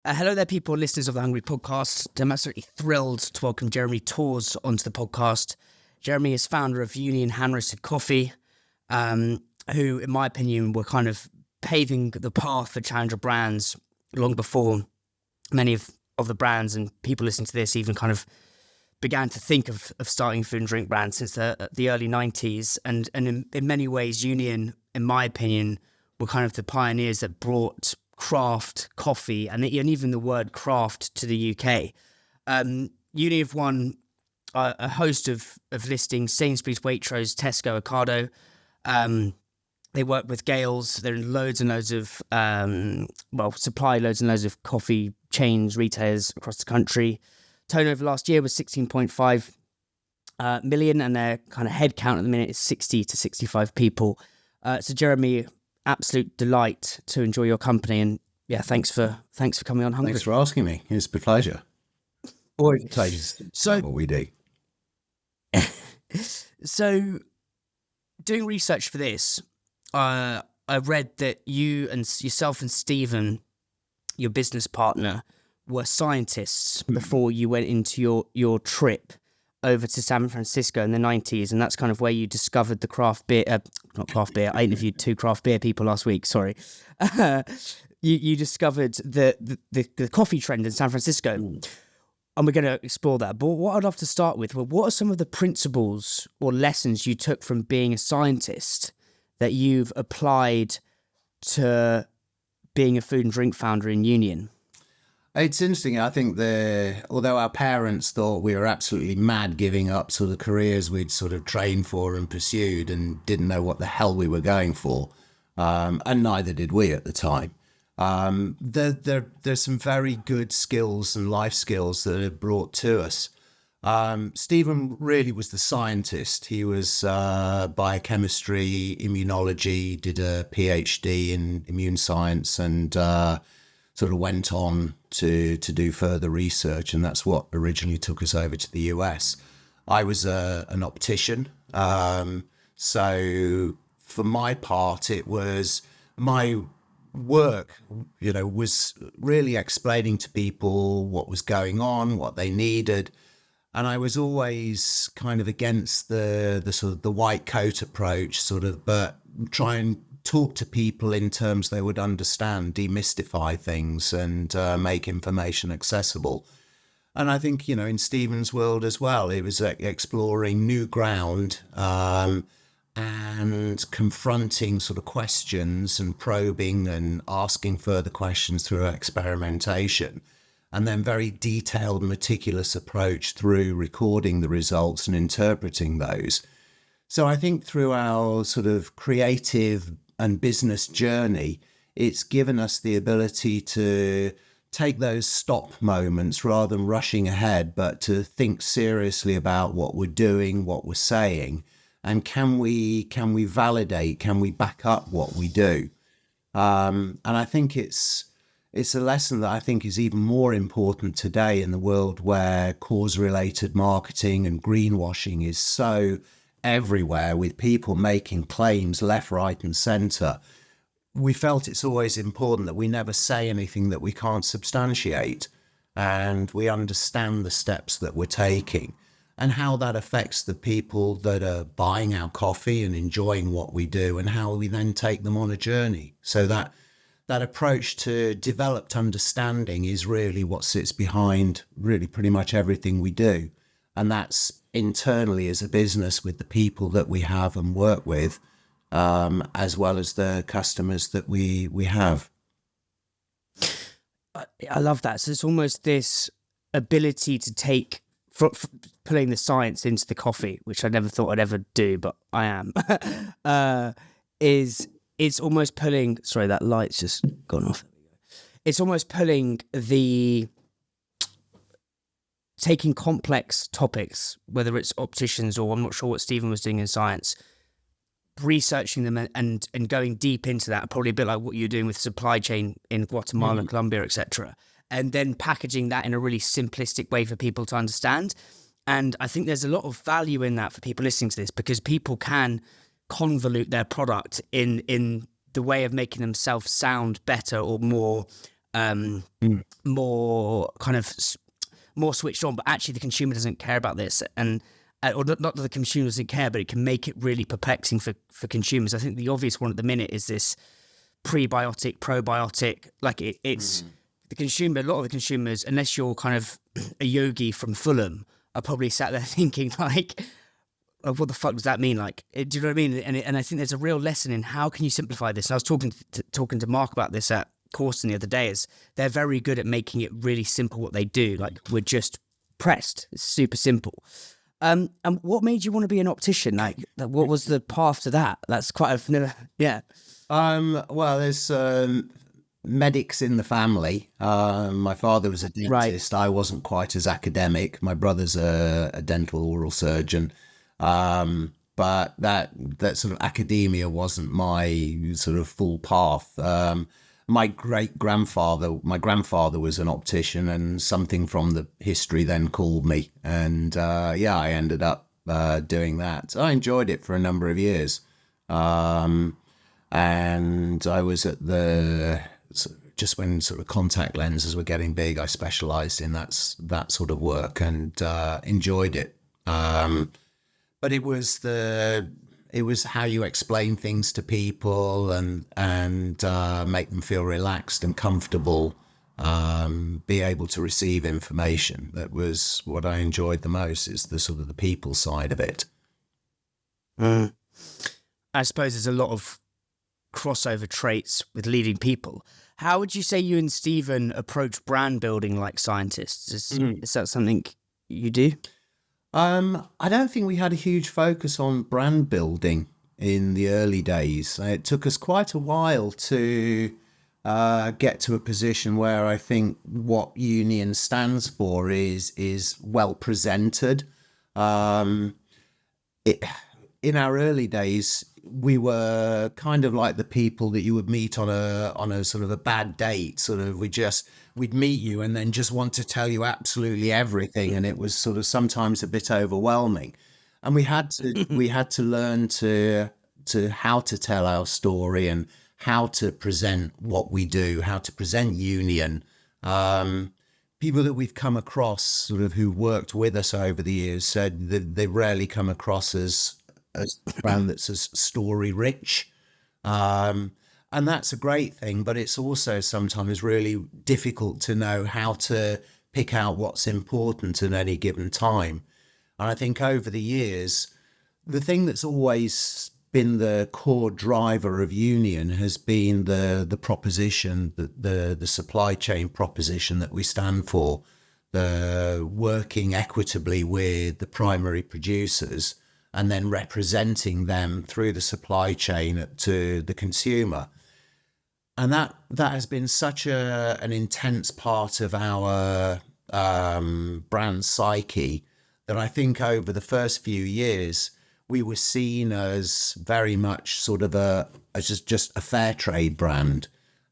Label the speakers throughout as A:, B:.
A: Hello there, people, listeners of the Hungry Podcast. I'm absolutely thrilled to welcome Jeremy Torz onto the podcast. Jeremy is founder of Union Hand-Roasted Coffee, who, in my opinion, were kind of paving the path for challenger brands long before many of the brands and people listening to this even kind of began to think of starting food and drink brands since the early 90s. And in many ways, Union, in my opinion, were kind of the pioneers that brought craft coffee and even the word craft to the UK. Uni have won a host of listings: Sainsbury's, Waitrose, Tesco, Ocado. They work with GAILs. They're in loads and loads of supply loads and loads of coffee chains, retailers across the country. Turnover last year was 16.5 million, and their kind of head count at the minute is 60 to 65 people. So Jeremy, absolute delight to enjoy your company, and yeah, thanks for coming on Hungry.
B: Thanks for asking me. It's a pleasure. Always a pleasure. So what we do.
A: So, doing research for this, I read that yourself and Stephen, your business partner, were scientists before you went into your trip over to San Fransisco in the 90s, and that's kind of where you discovered the craft beer, not craft beer, I interviewed 2 craft beer people last week, sorry. You discovered the coffee trend in San Francisco, and we're going to explore that. But what I'd love to start with, well, what are some of the principles or lessons you took from being a scientist that you've applied to being a food and drink founder in Union?
B: It's interesting. I think although our parents thought we were absolutely mad giving up sort of careers we'd sort of trained for and pursued and didn't know what the hell we were going for, and neither did we at the time. There's some very good skills and life skills that are brought to us. Stephen really was the scientist. He was biochemistry, immunology, did a PhD in immune science, and sort of went on to do further research, and that's what originally took us over to the US. I was an optician, so for my part, it was my work, was really explaining to people what was going on, what they needed. And I was always kind of against the sort of the white coat approach, but try and talk to people in terms they would understand, demystify things, and make information accessible. And I think, in Stephen's world as well, it was exploring new ground and confronting sort of questions and probing and asking further questions through experimentation. And then very detailed, meticulous approach through recording the results and interpreting those. So I think through our sort of creative and business journey, it's given us the ability to take those stop moments rather than rushing ahead, but to think seriously about what we're doing, what we're saying, and can we validate, can we back up what we do? And I think it's a lesson that I think is even more important today in the world where cause-related marketing and greenwashing is so everywhere, with people making claims left, right and centre. We felt it's always important that we never say anything that we can't substantiate, and we understand the steps that we're taking and how that affects the people that are buying our coffee and enjoying what we do, and how we then take them on a journey. So that approach to developed understanding is really what sits behind really pretty much everything we do. And that's internally as a business with the people that we have and work with, as well as the customers that we have.
A: I love that. So it's almost this ability to take, pulling the science into the coffee, which I never thought I'd ever do, but I am, it's almost pulling, sorry, that light's just gone off. It's almost pulling taking complex topics, whether it's opticians or I'm not sure what Stephen was doing in science, researching them and going deep into that, probably a bit like what you're doing with supply chain in Guatemala, Colombia, etc. And then packaging that in a really simplistic way for people to understand. And I think there's a lot of value in that for people listening to this, because people can convolute their product in the way of making themselves sound better or more more kind of more switched on, but actually the consumer doesn't care about this, and or not that the consumer doesn't care, but it can make it really perplexing for consumers. I think the obvious one at the minute is this prebiotic, probiotic. Like it's the consumer. A lot of the consumers, unless you're kind of a yogi from Fulham, are probably sat there thinking like, oh, what the fuck does that mean? Like, do you know what I mean? And I think there's a real lesson in how can you simplify this. And I was talking to Mark about this at Costa the other day. Is they're very good at making it really simple what they do. Like, we're just pressed. It's super simple. And what made you want to be an optician? Like, what was the path to that? That's quite a yeah.
B: Well, there's medics in the family. My father was a dentist. Right. I wasn't quite as academic. My brother's a dental oral surgeon. But that sort of academia wasn't my sort of full path. My grandfather was an optician, and something from the history then called me. And I ended up doing that. I enjoyed it for a number of years. And I was at just when sort of contact lenses were getting big, I specialized in that sort of work and enjoyed it. But it was how you explain things to people and make them feel relaxed and comfortable, be able to receive information. That was what I enjoyed the most, is the sort of the people side of it.
A: I suppose there's a lot of crossover traits with leading people. How would you say you and Stephen approach brand building like scientists? Is that something you do?
B: I don't think we had a huge focus on brand building in the early days. It took us quite a while to get to a position where I think what Union stands for is well presented. In our early days, we were kind of like the people that you would meet on a sort of a bad date. Sort of, we'd meet you and then just want to tell you absolutely everything, and it was sort of sometimes a bit overwhelming. And we had to learn to how to tell our story and how to present what we do, how to present Union. People that we've come across, sort of who worked with us over the years, said that they rarely come across as a brand that's as story rich. And that's a great thing, but it's also sometimes really difficult to know how to pick out what's important at any given time. And I think over the years, the thing that's always been the core driver of Union has been the proposition, the supply chain proposition that we stand for, the working equitably with the primary producers and then representing them through the supply chain to the consumer. And that has been such an intense part of our brand psyche that I think over the first few years, we were seen as very much sort of just a fair trade brand.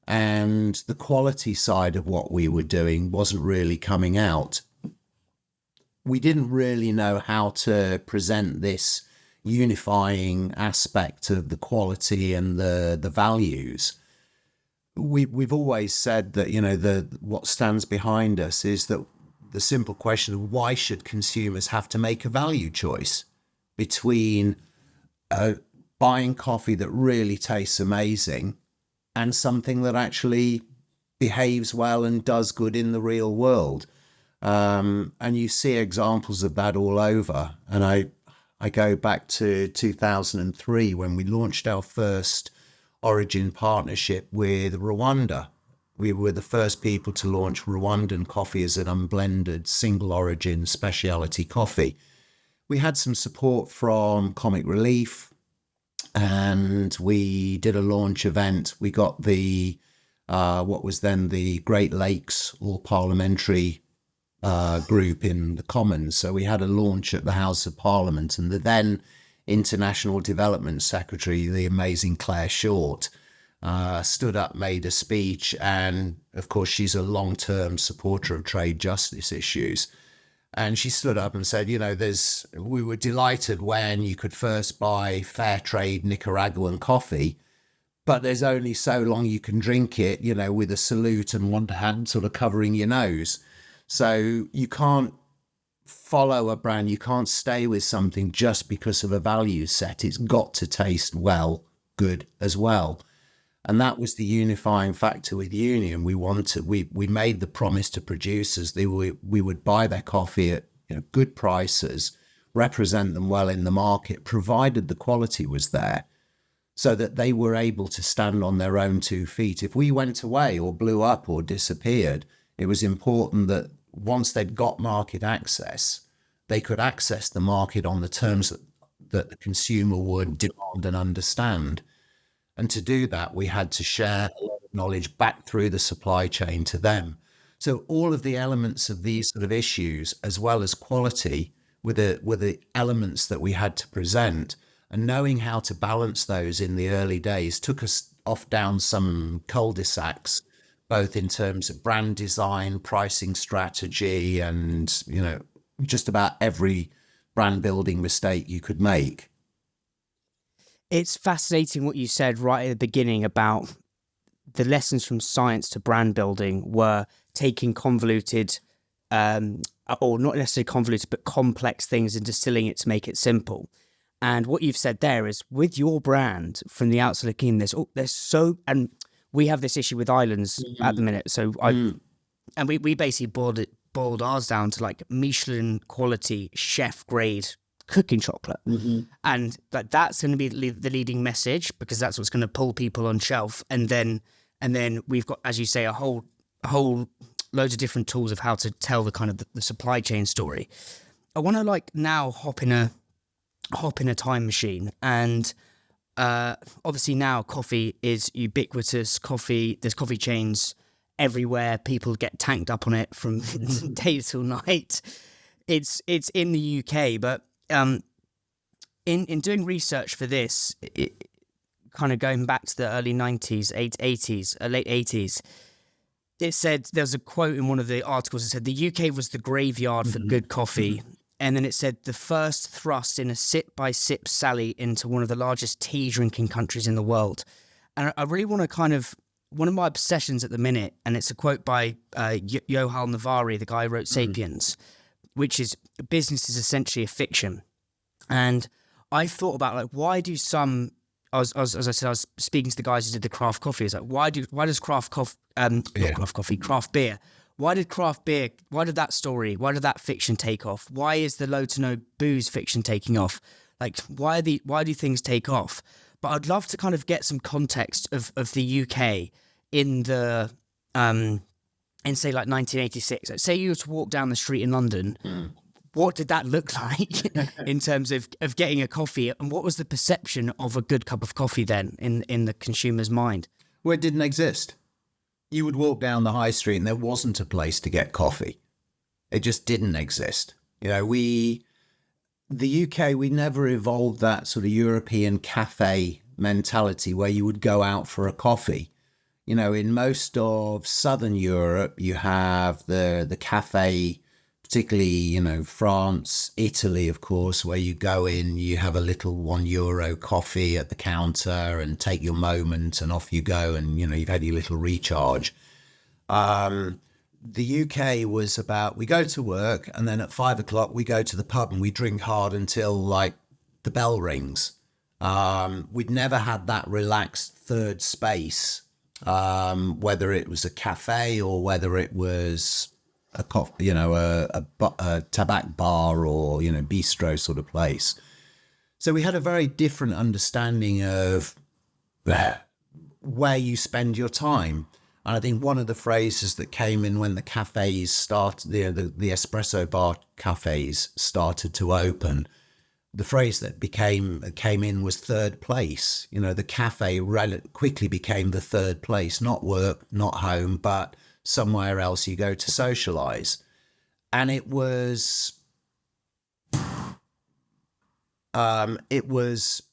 B: And the quality side of what we were doing wasn't really coming out. We didn't really know how to present this unifying aspect of the quality and the values. We've always said that, what stands behind us is that the simple question of why should consumers have to make a value choice between buying coffee that really tastes amazing and something that actually behaves well and does good in the real world. And you see examples of that all over. And I go back to 2003 when we launched our first origin partnership with Rwanda. We were the first people to launch Rwandan coffee as an unblended single origin specialty coffee. We had some support from Comic Relief, and we did a launch event. We got the what was then the Great Lakes All Parliamentary group in the Commons. So we had a launch at the House of Parliament, and the then International Development Secretary, the amazing Claire Short, stood up, made a speech, and of course she's a long-term supporter of trade justice issues. And she stood up and said, we were delighted when you could first buy fair trade Nicaraguan coffee, but there's only so long you can drink it, with a salute and one hand sort of covering your nose. So you can't follow a brand, you can't stay with something just because of a value set. It's got to taste good as well. And that was the unifying factor with Union. We made the promise to producers that we would buy their coffee at good prices, represent them well in the market, provided the quality was there, so that they were able to stand on their own 2 feet. If we went away or blew up or disappeared, it was important that once they'd got market access, they could access the market on the terms that the consumer would demand and understand. And to do that, we had to share a lot of knowledge back through the supply chain to them. So all of the elements of these sort of issues, as well as quality, were the elements that we had to present. And knowing how to balance those in the early days took us off down some cul-de-sacs, both in terms of brand design, pricing strategy, and, just about every brand building mistake you could make.
A: It's fascinating what you said right at the beginning about the lessons from science to brand building were taking convoluted, or not necessarily convoluted, but complex things and distilling it to make it simple. And what you've said there is, with your brand, from the outside looking in, there's so, and we have this issue with islands at the minute. So and we basically boiled ours down to like Michelin quality, chef grade cooking chocolate. And that's going to be the leading message, because that's what's going to pull people on shelf. And then we've got, as you say, a whole loads of different tools of how to tell the kind of the supply chain story. I want to now hop in a time machine, and obviously now coffee is ubiquitous. There's coffee chains everywhere. People get tanked up on it from day till night. It's in the UK, but in doing research for this, kind of going back to the early 90s, 80s, late 80s, it said, there's a quote in one of the articles that said the UK was the graveyard for good coffee. And then it said the first thrust in a sip-by-sip sally into one of the largest tea-drinking countries in the world. And I really want to kind of, one of my obsessions at the minute, and it's a quote by Yuval Navari, the guy who wrote Sapiens, which is, business is essentially a fiction. And I thought about why do some, as I said, I was speaking to the guys who did the craft coffee. It's why does craft beer, why did that fiction take off? Why is the low to no booze fiction taking off? Why do things take off? But I'd love to kind of get some context of the UK in the, in say 1986. Say you were to walk down the street in London, what did that look like in terms of getting a coffee? And what was the perception of a good cup of coffee then in the consumer's mind?
B: Well, it didn't exist. You would walk down the high street and there wasn't a place to get coffee. It just didn't exist. The UK, we never evolved that sort of European cafe mentality where you would go out for a coffee. In most of Southern Europe, you have the cafe, particularly, France, Italy, of course, where you go in, you have a little €1 coffee at the counter and take your moment and off you go. And, you've had your little recharge. The UK was about, we go to work and then at 5 o'clock we go to the pub and we drink hard until the bell rings. We'd never had that relaxed third space, whether it was a cafe or whether it was a coffee, a tobacco bar or, bistro sort of place. So we had a very different understanding of where you spend your time. And I think one of the phrases that came in when the cafes started, the espresso bar cafes started to open, the phrase that came in was third place. The cafe quickly became the third place, not work, not home, but somewhere else you go to socialize. And it was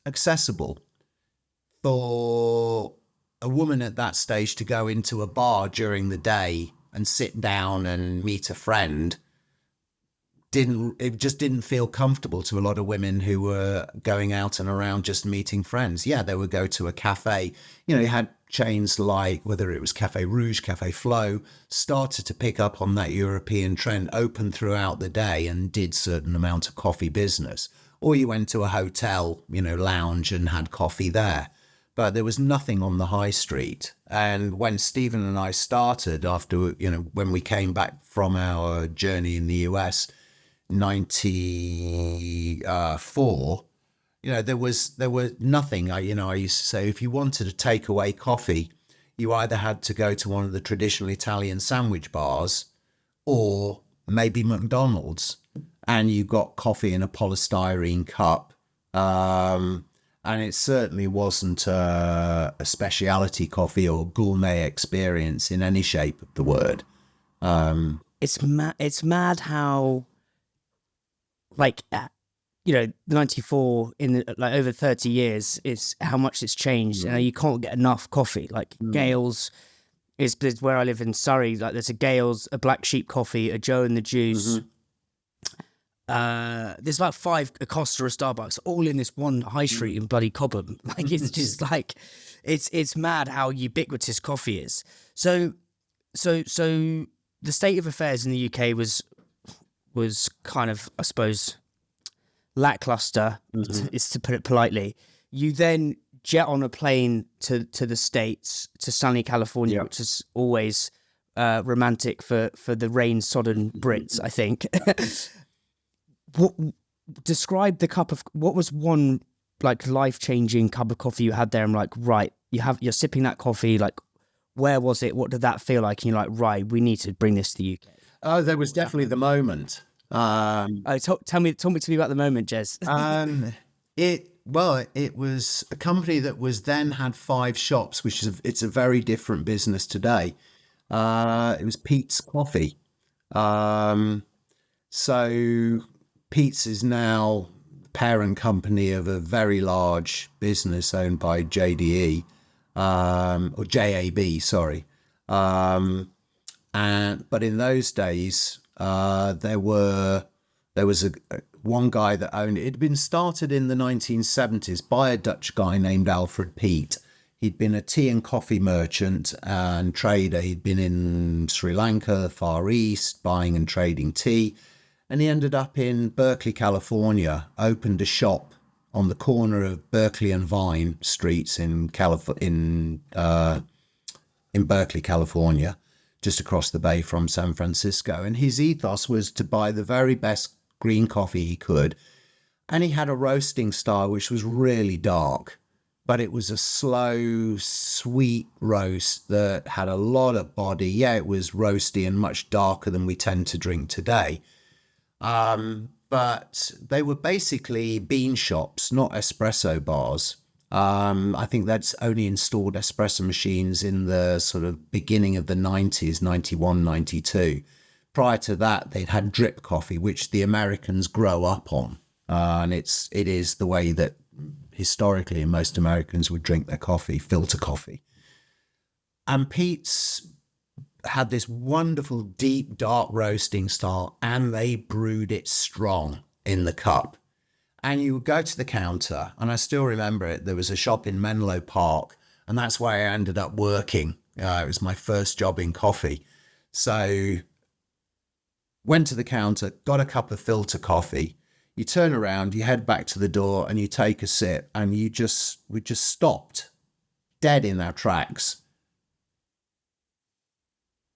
B: accessible for a woman at that stage to go into a bar during the day and sit down and meet a friend it just didn't feel comfortable to a lot of women who were going out and around just meeting friends. Yeah, they would go to a cafe. You know, you had chains like, whether it was Cafe Rouge, Cafe Flow, started to pick up on that European trend, open throughout the day and did certain amount of coffee business. Or you went to a hotel, you know, lounge and had coffee there. But there was nothing on the high street. And when Stephen and I started after, you know, when we came back from our journey in the US, 94, you know, there was nothing. I used to say, if you wanted a takeaway coffee, you either had to go to one of the traditional Italian sandwich bars or maybe McDonald's, and you got coffee in a polystyrene cup. And it certainly wasn't a specialty coffee or gourmet experience in any shape of the word.
A: It's mad how, like, you know, 94 in like over 30 years is how much it's changed. You know, you can't get enough coffee. Like GAIL's is where I live in Surrey. Like, there's a GAIL's, a Black Sheep Coffee, a Joe and the Juice. There's about 5, a Costa, a Starbucks, all in this one high street in bloody Cobham. Like, it's just like, it's mad how ubiquitous coffee is. So the state of affairs in the UK was kind of, I suppose, lackluster, is to put it politely. You then jet on a plane to the States, to sunny California, which is always romantic for the rain-sodden Brits, I think. Describe the cup of, what was one like life-changing cup of coffee you had there? I'm like, right, you're sipping that coffee, like, where was it? What did that feel like? And you're like, right, we need to bring this to the UK.
B: Oh, there was definitely the moment.
A: Talk to me about the moment, Jez.
B: It was a company that had 5 shops, which is it's a very different business today. It was Peet's Coffee. So Peet's is now the parent company of a very large business owned by JDE, or JAB, sorry. But in those days, there was one guy that owned it. It had been started in the 1970s by a Dutch guy named Alfred Peet. He'd been a tea and coffee merchant and trader. He'd been in Sri Lanka, the Far East, buying and trading tea. And he ended up in Berkeley, California, opened a shop on the corner of Berkeley and Vine Streets in Berkeley, California, just across the bay from San Francisco. And his ethos was to buy the very best green coffee he could. And he had a roasting style which was really dark, but it was a slow, sweet roast that had a lot of body. Yeah, it was roasty and much darker than we tend to drink today. But they were basically bean shops, not espresso bars. I think that's only installed espresso machines in the sort of beginning of the 90s, 91, 92. Prior to that, they'd had drip coffee, which the Americans grow up on. And it is the way that historically most Americans would drink their coffee, filter coffee. And Peet's had this wonderful, deep, dark roasting style, and they brewed it strong in the cup. And you would go to the counter, and I still remember it. There was a shop in Menlo Park, and that's where I ended up working. It was my first job in coffee. So went to the counter, got a cup of filter coffee. You turn around, you head back to the door, and you take a sip, and we just stopped dead in our tracks.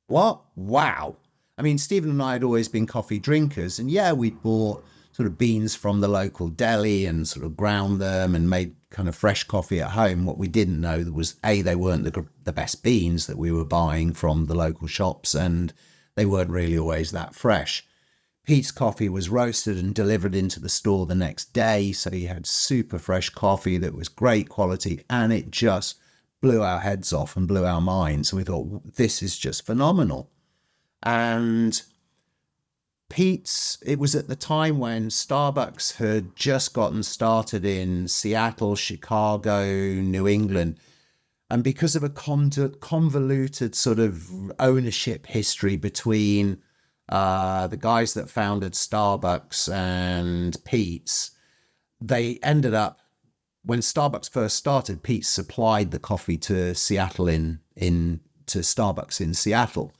B: What? Wow. I mean, Stephen and I had always been coffee drinkers, and yeah, we'd bought sort of beans from the local deli and sort of ground them and made kind of fresh coffee at home. What we didn't know was, A, they weren't the best beans that we were buying from the local shops, and they weren't really always that fresh. Peet's coffee was roasted and delivered into the store the next day, so you had super fresh coffee that was great quality, and it just blew our heads off and blew our minds. And we thought, this is just phenomenal. And Peet's, it was at the time when Starbucks had just gotten started in Seattle, Chicago, New England. And because of a convoluted sort of ownership history between The guys that founded Starbucks and Pete's, they ended up, when Starbucks first started, Pete's supplied the coffee to Seattle to Starbucks in Seattle.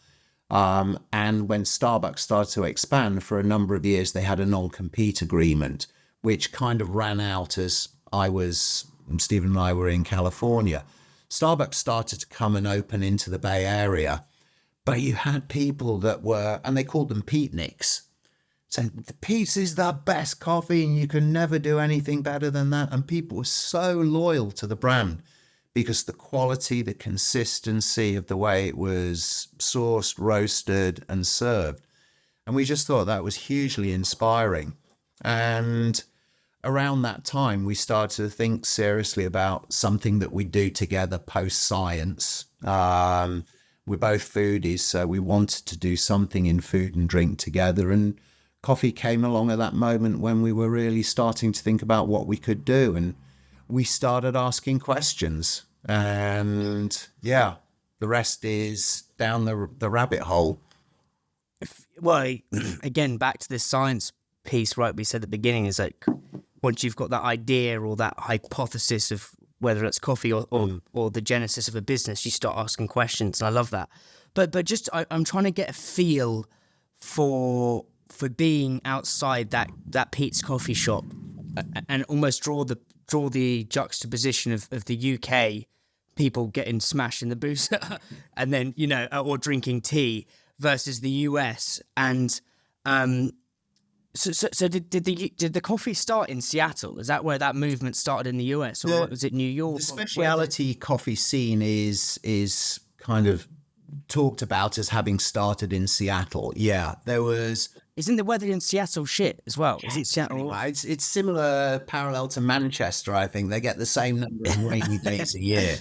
B: And when Starbucks started to expand, for a number of years, they had a non-compete agreement, which kind of ran out as Stephen and I were in California. Starbucks started to come and open into the Bay Area, but you had people that were, and they called them Petenicks, saying the Pete's is the best coffee and you can never do anything better than that. And people were so loyal to the brand because the quality, the consistency of the way it was sourced, roasted and served. And we just thought that was hugely inspiring. And around that time, we started to think seriously about something that we do together post-science. We're both foodies, so we wanted to do something in food and drink together. And coffee came along at that moment when we were really starting to think about what we could do. And we started asking questions. And yeah, the rest is down the rabbit hole.
A: Well, again, back to this science piece, right? We said at the beginning is like, once you've got that idea or that hypothesis of whether it's coffee or the genesis of a business, you start asking questions, and I love that. But just I'm trying to get a feel for being outside that Pete's coffee shop, and almost draw the juxtaposition of the UK people getting smashed in the booth, and then or drinking tea versus the US. And So did the coffee start in Seattle? Is that where that movement started in the US, or was it New York?
B: The specialty coffee scene is kind of talked about as having started in Seattle. Yeah, there was.
A: Isn't the weather in Seattle shit as well? Is it Seattle?
B: It's similar, parallel to Manchester. I think they get the same number of rainy days a year.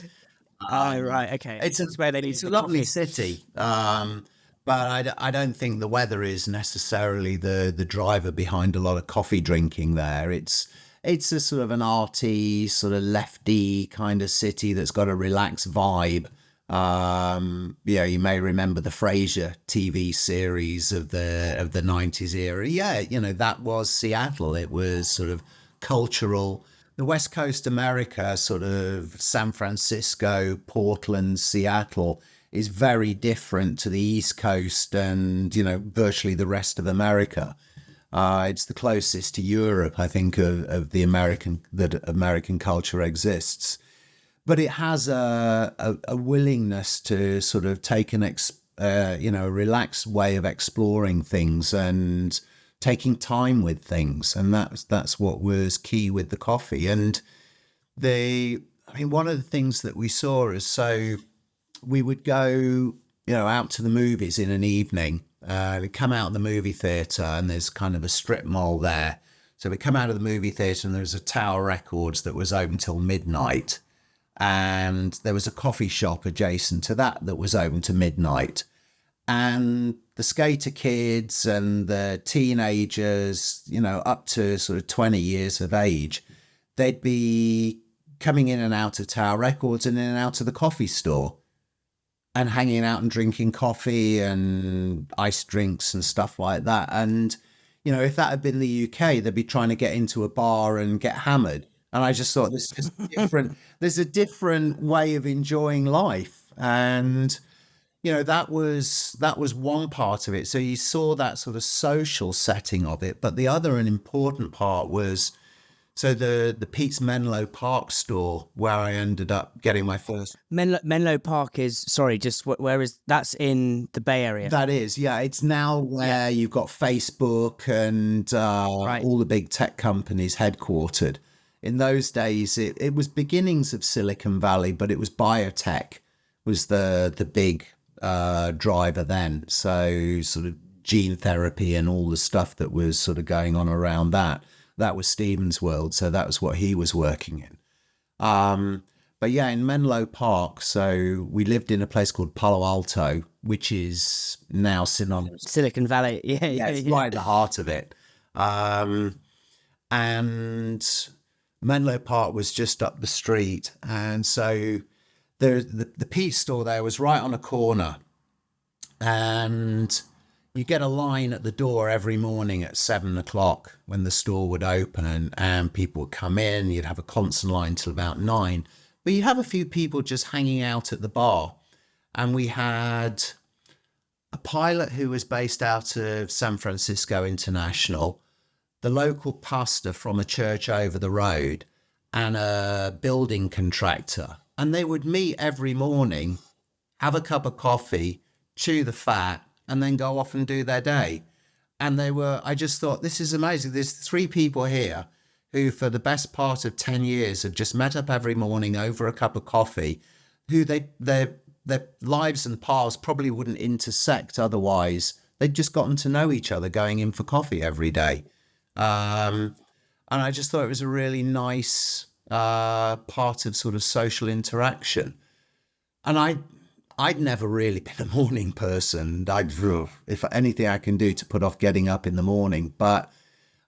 A: Right, okay.
B: It's
A: where they need
B: a lovely city. But I don't think the weather is necessarily the driver behind a lot of coffee drinking there. It's a sort of an arty, sort of lefty kind of city that's got a relaxed vibe. You may remember the Frasier TV series of the 90s era. Yeah, that was Seattle. It was sort of cultural. The West Coast America, sort of San Francisco, Portland, Seattle, is very different to the East Coast and, virtually the rest of America. It's the closest to Europe, I think, of the American culture exists. But it has a willingness to sort of take a relaxed way of exploring things and taking time with things. And that's what was key with the coffee. And one of the things that we saw is, so we would go, out to the movies in an evening. We'd come out of the movie theatre and there's kind of a strip mall there. So we come out of the movie theatre and there's a Tower Records that was open till midnight. And there was a coffee shop adjacent to that was open to midnight. And the skater kids and the teenagers, up to sort of 20 years of age, they'd be coming in and out of Tower Records and in and out of the coffee store and hanging out and drinking coffee and iced drinks and stuff like that. And, if that had been the UK, they'd be trying to get into a bar and get hammered. And I just thought this is different. There's a different way of enjoying life. And, that was one part of it. So you saw that sort of social setting of it. But the other and important part was, so the Pete's Menlo Park store, where I ended up getting my first.
A: Menlo Park is, sorry, just where is, that's in the Bay Area?
B: That is, yeah. It's now where you've got Facebook and all the big tech companies headquartered. In those days, it was beginnings of Silicon Valley, but it was biotech was the big driver then. So sort of gene therapy and all the stuff that was sort of going on around that. That was Stephen's world, so that was what he was working in. But yeah, in Menlo Park, so we lived in a place called Palo Alto, which is now synonymous.
A: Silicon Valley, yeah,
B: it's right at the heart of it. And Menlo Park was just up the street, and so the Pete's store there was right on a corner, and you get a line at the door every morning at 7 o'clock when the store would open, and people would come in. You'd have a constant line till about 9. But you have a few people just hanging out at the bar. And we had a pilot who was based out of San Fransisco International, the local pastor from a church over the road, and a building contractor. And they would meet every morning, have a cup of coffee, chew the fat, and then go off and do their day. And I just thought, this is amazing. There's 3 people here who for the best part of 10 years have just met up every morning over a cup of coffee, who their lives and paths probably wouldn't intersect otherwise. They'd just gotten to know each other going in for coffee every day. And I just thought it was a really nice part of sort of social interaction. And I'd never really been a morning person. If anything I can do to put off getting up in the morning. But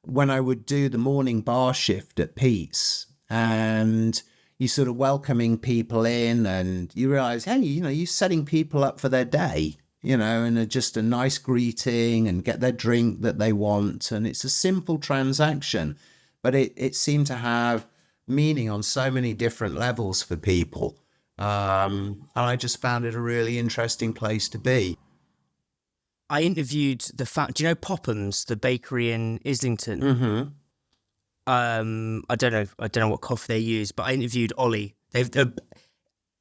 B: when I would do the morning bar shift at Pete's, and you sort of welcoming people in, and you realize, hey, you're setting people up for their day, and just a nice greeting and get their drink that they want. And it's a simple transaction, but it seemed to have meaning on so many different levels for people. And I just found it a really interesting place to be.
A: I interviewed do you know Popham's, the bakery in Islington?
B: Mm-hmm.
A: I don't know what coffee they use, but I interviewed Ollie. They're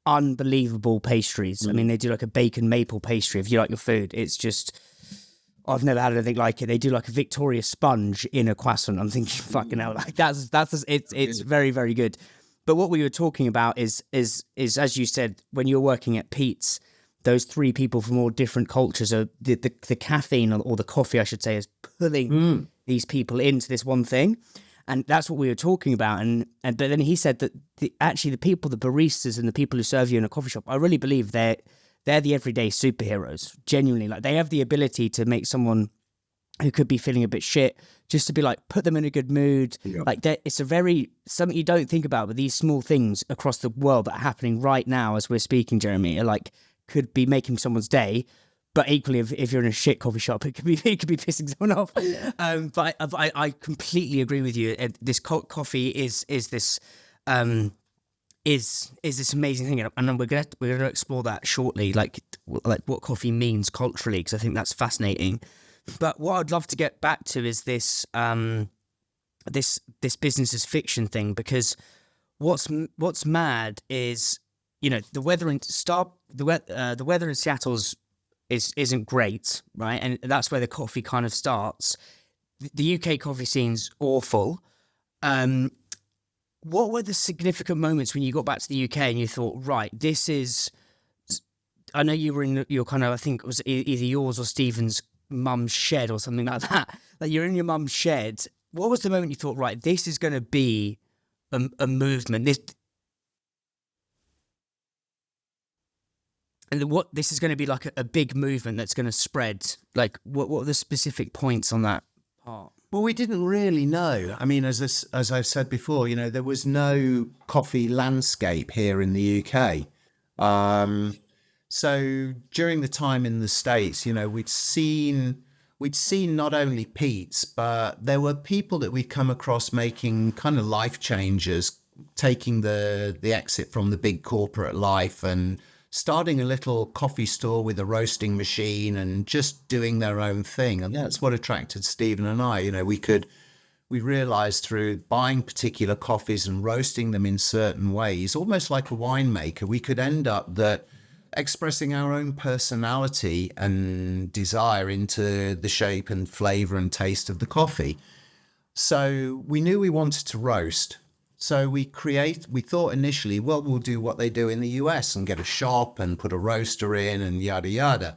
A: unbelievable pastries. I mean, they do like a bacon maple pastry. If you like your food, it's just, I've never had anything like it. They do like a Victoria sponge in a croissant. I'm thinking, fucking hell, like it's very, very good. But what we were talking about is as you said, when you're working at Pete's, those 3 people from all different cultures are the caffeine or the coffee, I should say, is pulling these people into this one thing. And that's what we were talking about. But then he said that actually the people, the baristas and the people who serve you in a coffee shop, I really believe they're the everyday superheroes. Genuinely, like they have the ability to make someone who could be feeling a bit shit just to be like, put them in a good mood. Yeah. Like it's something you don't think about, but these small things across the world that are happening right now as we're speaking, Jeremy, are like, could be making someone's day. But equally, if you're in a shit coffee shop, it could be pissing someone off. But I completely agree with you. This coffee is this amazing thing, and we're gonna explore that shortly, like what coffee means culturally, because I think that's fascinating. But what I'd love to get back to is this this business as fiction thing, because what's mad is, the weather in Seattle's isn't great, right? And that's where the coffee kind of starts. The UK coffee scene's awful. What were the significant moments when you got back to the UK and you thought, right, this is... I know you were in your kind of, I think it was either yours or Stephen's mum's shed or something like that. Like you're in your mum's shed. What was the moment you thought, right, this is going to be a movement? This is going to be like a big movement that's going to spread. Like, what are the specific points on that part?
B: Well, we didn't really know. I mean, as I've said before, there was no coffee landscape here in the UK. So during the time in the States, we'd seen not only Pete's, but there were people that we'd come across making kind of life changes, taking the exit from the big corporate life and starting a little coffee store with a roasting machine and just doing their own thing. And that's what attracted Stephen and I. We realized through buying particular coffees and roasting them in certain ways, almost like a winemaker, we could end up expressing our own personality and desire into the shape and flavor and taste of the coffee. So we knew we wanted to roast. So we thought initially, well, we'll do what they do in the US and get a shop and put a roaster in and yada, yada.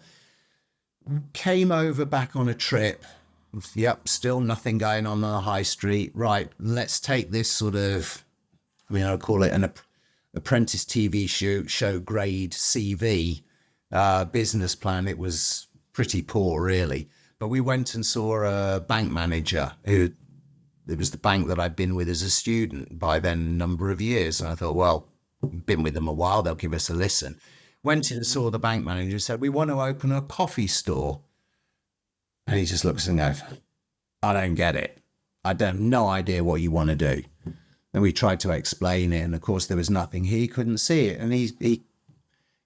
B: Came over back on a trip. Yep, still nothing going on the high street. Right, let's take this sort of, I'll call it an apprentice TV show grade CV business plan. It was pretty poor, really. But we went and saw a bank manager who... It was the bank that I'd been with as a student by then a number of years. And I thought, well, been with them a while, they'll give us a listen. Went in and saw the bank manager, said, we want to open a coffee store. And he just looks and goes, I don't get it. I have no idea what you want to do. And we tried to explain it. And of course, there was nothing. He couldn't see it. And he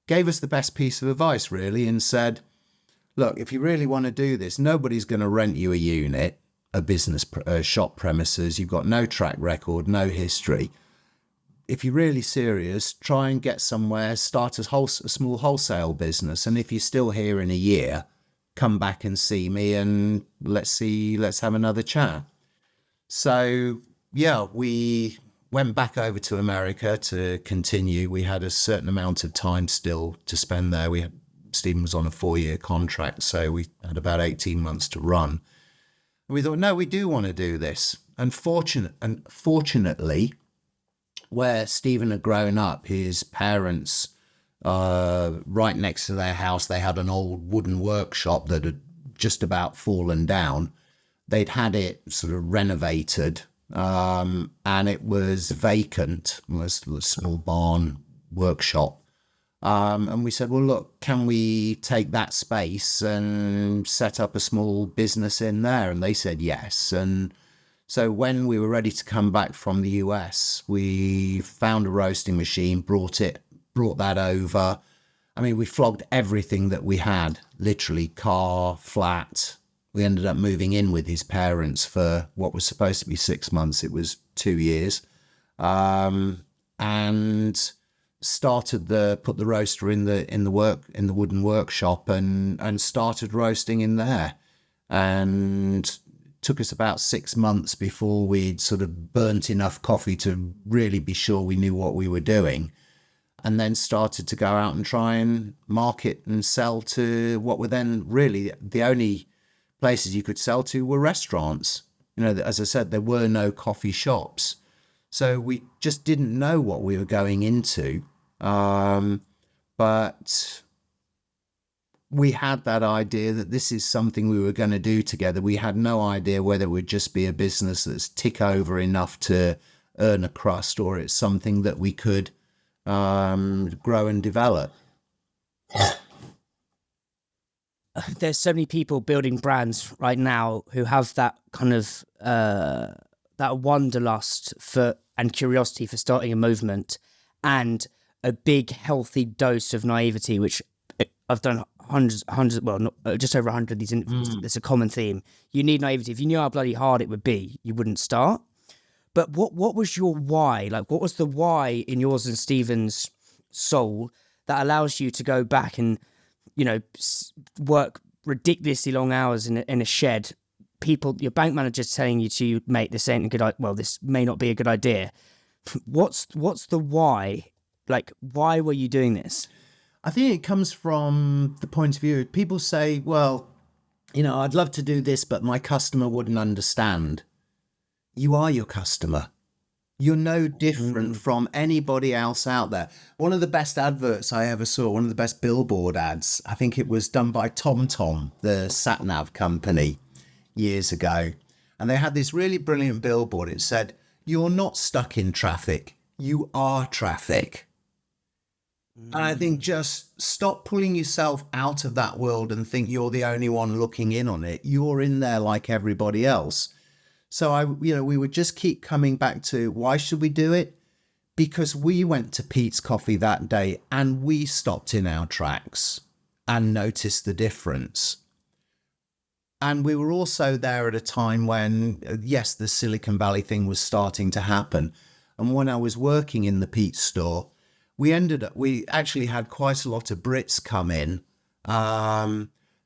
B: gave us the best piece of advice, really, and said, look, if you really want to do this, nobody's going to rent you a unit, a business shop premises. You've got no track record, no history. If you're really serious, try and get somewhere, start a small wholesale business. And if you're still here in a year, come back and see me and let's have another chat. So, yeah, we went back over to America to continue. We had a certain amount of time still to spend there. Stephen was on a 4-year contract, so we had about 18 months to run. And we thought, no, we do want to do this. And fortunately, where Stephen had grown up, his parents, right next to their house, they had an old wooden workshop that had just about fallen down. They'd had it sort of renovated, and it was vacant. It was a small barn workshop. And we said, well, look, can we take that space and set up a small business in there? And they said yes. And so when we were ready to come back from the US, we found a roasting machine, brought that over. I mean, we flogged everything that we had, literally car, flat. We ended up moving in with his parents for what was supposed to be 6 months. It was 2 years. And put the roaster in the wooden workshop and started roasting in there. And took us about 6 months before we'd sort of burnt enough coffee to really be sure we knew what we were doing. And then started to go out and try and market and sell to what were then really the only places you could sell to were restaurants. You know, as I said, there were no coffee shops. So we just didn't know what we were going into. But we had that idea that this is something we were going to do together. We had no idea whether it would just be a business that's tick over enough to earn a crust, or it's something that we could grow and develop.
A: There's so many people building brands right now who have that kind of that wanderlust for and curiosity for starting a movement, and a big healthy dose of naivety, which I've done hundreds, well, not, just over 100 of these interviews. It's a common theme. You need naivety. If you knew how bloody hard it would be, you wouldn't start. But what was your why? Like, what was the why in yours and Stephen's soul that allows you to go back and, you know, work ridiculously long hours in a shed? People, your bank manager's telling you, mate, this ain't a good idea. Well, this may not be a good idea. What's the why? Like, why were you doing this?
B: I think it comes from the point of view, people say, well, you know, I'd love to do this, but my customer wouldn't understand. You are your customer. You're no different from anybody else out there. One of the best adverts I ever saw, one of the best billboard ads, I think it was done by TomTom, the sat-nav company, years ago. And they had this really brilliant billboard. It said, you're not stuck in traffic. You are traffic. And I think just stop pulling yourself out of that world and think you're the only one looking in on it. You're in there like everybody else. So we would just keep coming back to, why should we do it? Because we went to Pete's Coffee that day and we stopped in our tracks and noticed the difference. And we were also there at a time when, yes, the Silicon Valley thing was starting to happen. And when I was working in the Pete's store, we actually had quite a lot of Brits come in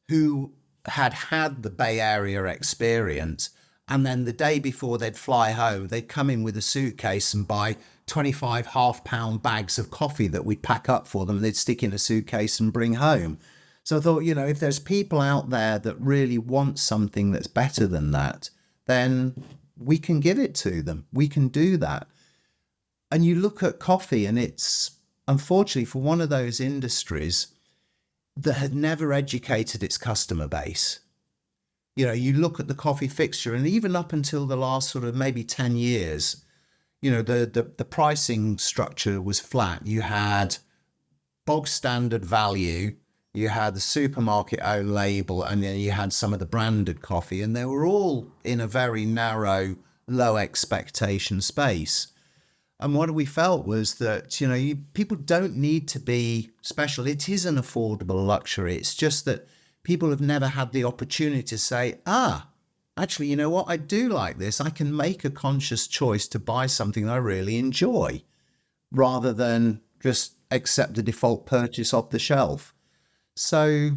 B: who had the Bay Area experience. And then the day before they'd fly home, they'd come in with a suitcase and buy 25 half-pound bags of coffee that we'd pack up for them. They'd stick in a suitcase and bring home. So I thought, you know, if there's people out there that really want something that's better than that, then we can give it to them. We can do that. And you look at coffee, and it's, unfortunately, for one of those industries that had never educated its customer base. You know, you look at the coffee fixture, and even up until the last sort of maybe 10 years, you know, the pricing structure was flat. You had bog standard value, you had the supermarket own label, and then you had some of the branded coffee, and they were all in a very narrow, low expectation space. And what we felt was that, people don't need to be special. It is an affordable luxury. It's just that people have never had the opportunity to say, actually, you know what? I do like this. I can make a conscious choice to buy something I really enjoy rather than just accept the default purchase off the shelf. So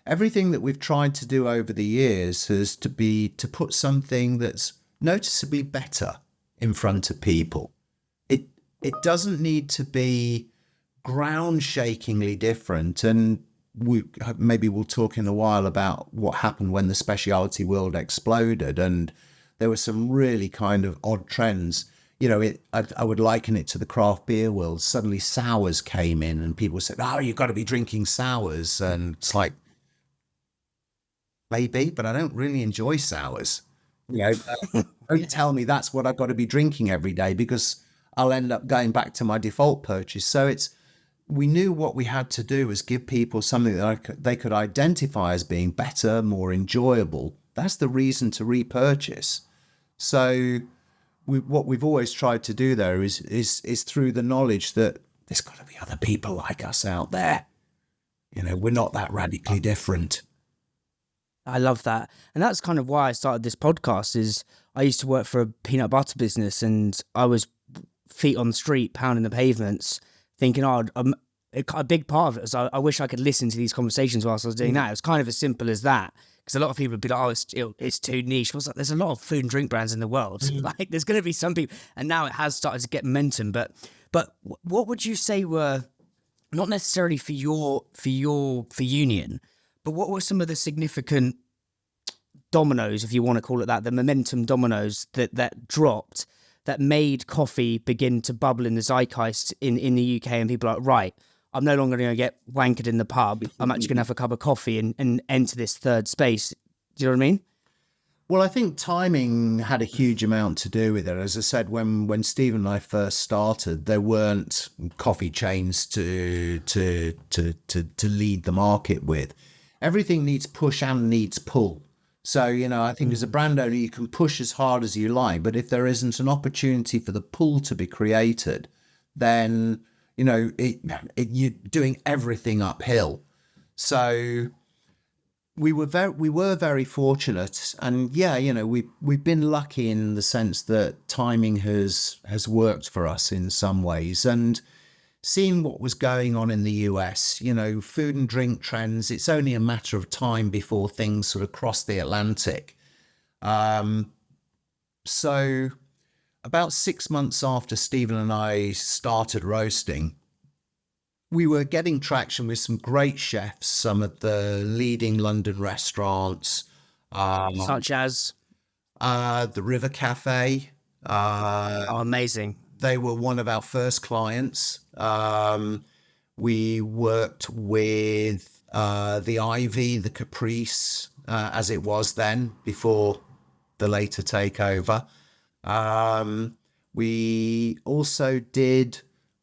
B: everything that we've tried to do over the years has to put something that's noticeably better in front of people. It doesn't need to be ground-shakingly different. And maybe we'll talk in a while about what happened when the specialty world exploded, and there were some really kind of odd trends. I would liken it to the craft beer world. Suddenly sours came in and people said, you've got to be drinking sours. And it's like, maybe, but I don't really enjoy sours. Don't tell me that's what I've got to be drinking every day, because I'll end up going back to my default purchase. So we knew what we had to do was give people something that they could identify as being better, more enjoyable. That's the reason to repurchase. So what we've always tried to do there is through the knowledge that there's got to be other people like us out there. We're not that radically different.
A: I love that. And that's kind of why I started this podcast. Is I used to work for a peanut butter business, and I was feet on the street, pounding the pavements, thinking, a big part of it was I wish I could listen to these conversations whilst I was doing that. It was kind of as simple as that. Because a lot of people would be like, it's too niche. I was like, there's a lot of food and drink brands in the world. Like, there's going to be some people, and now it has started to get momentum. But what would you say were, not necessarily for Union, but what were some of the significant dominoes, if you want to call it that, the momentum dominoes that dropped, that made coffee begin to bubble in the zeitgeist in the UK, and people are like, right, I'm no longer going to get wankered in the pub. I'm actually going to have a cup of coffee and enter this third space. Do you know what I mean?
B: Well, I think timing had a huge amount to do with it. As I said, when Stephen and I first started, there weren't coffee chains to lead the market with. Everything needs push and needs pull. So, I think as a brand owner, you can push as hard as you like, but if there isn't an opportunity for the pull to be created, then, you're doing everything uphill. So we were very fortunate, and we've been lucky in the sense that timing has worked for us in some ways. And seeing what was going on in the US, food and drink trends, it's only a matter of time before things sort of cross the Atlantic. So about 6 months after Stephen and I started roasting, we were getting traction with some great chefs, some of the leading London restaurants.
A: Such as?
B: The River Cafe.
A: Amazing.
B: They were one of our first clients. We worked with the Ivy, the Caprice, as it was then, before the later takeover. We also did,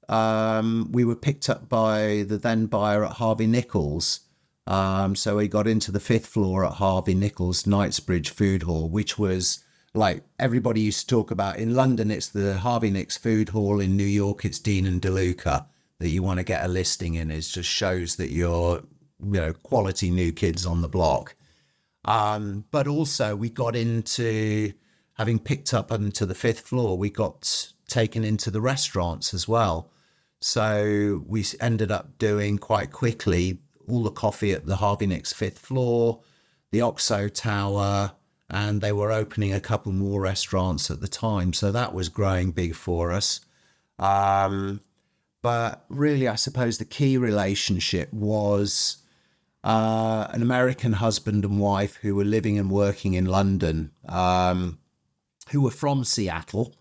B: we were picked up by the then buyer at Harvey Nichols. So we got into the 5th floor at Harvey Nichols Knightsbridge Food Hall, which was like everybody used to talk about. In London, it's the Harvey Nicks Food Hall. In New York, it's Dean and DeLuca that you want to get a listing in. It just shows that you're, quality new kids on the block. But also we got into, having picked up onto the 5th floor, we got taken into the restaurants as well. So we ended up doing quite quickly all the coffee at the Harvey Nicks 5th floor, the Oxo Tower, and they were opening a couple more restaurants at the time. So that was growing big for us. But really, I suppose the key relationship was an American husband and wife who were living and working in London, who were from Seattle.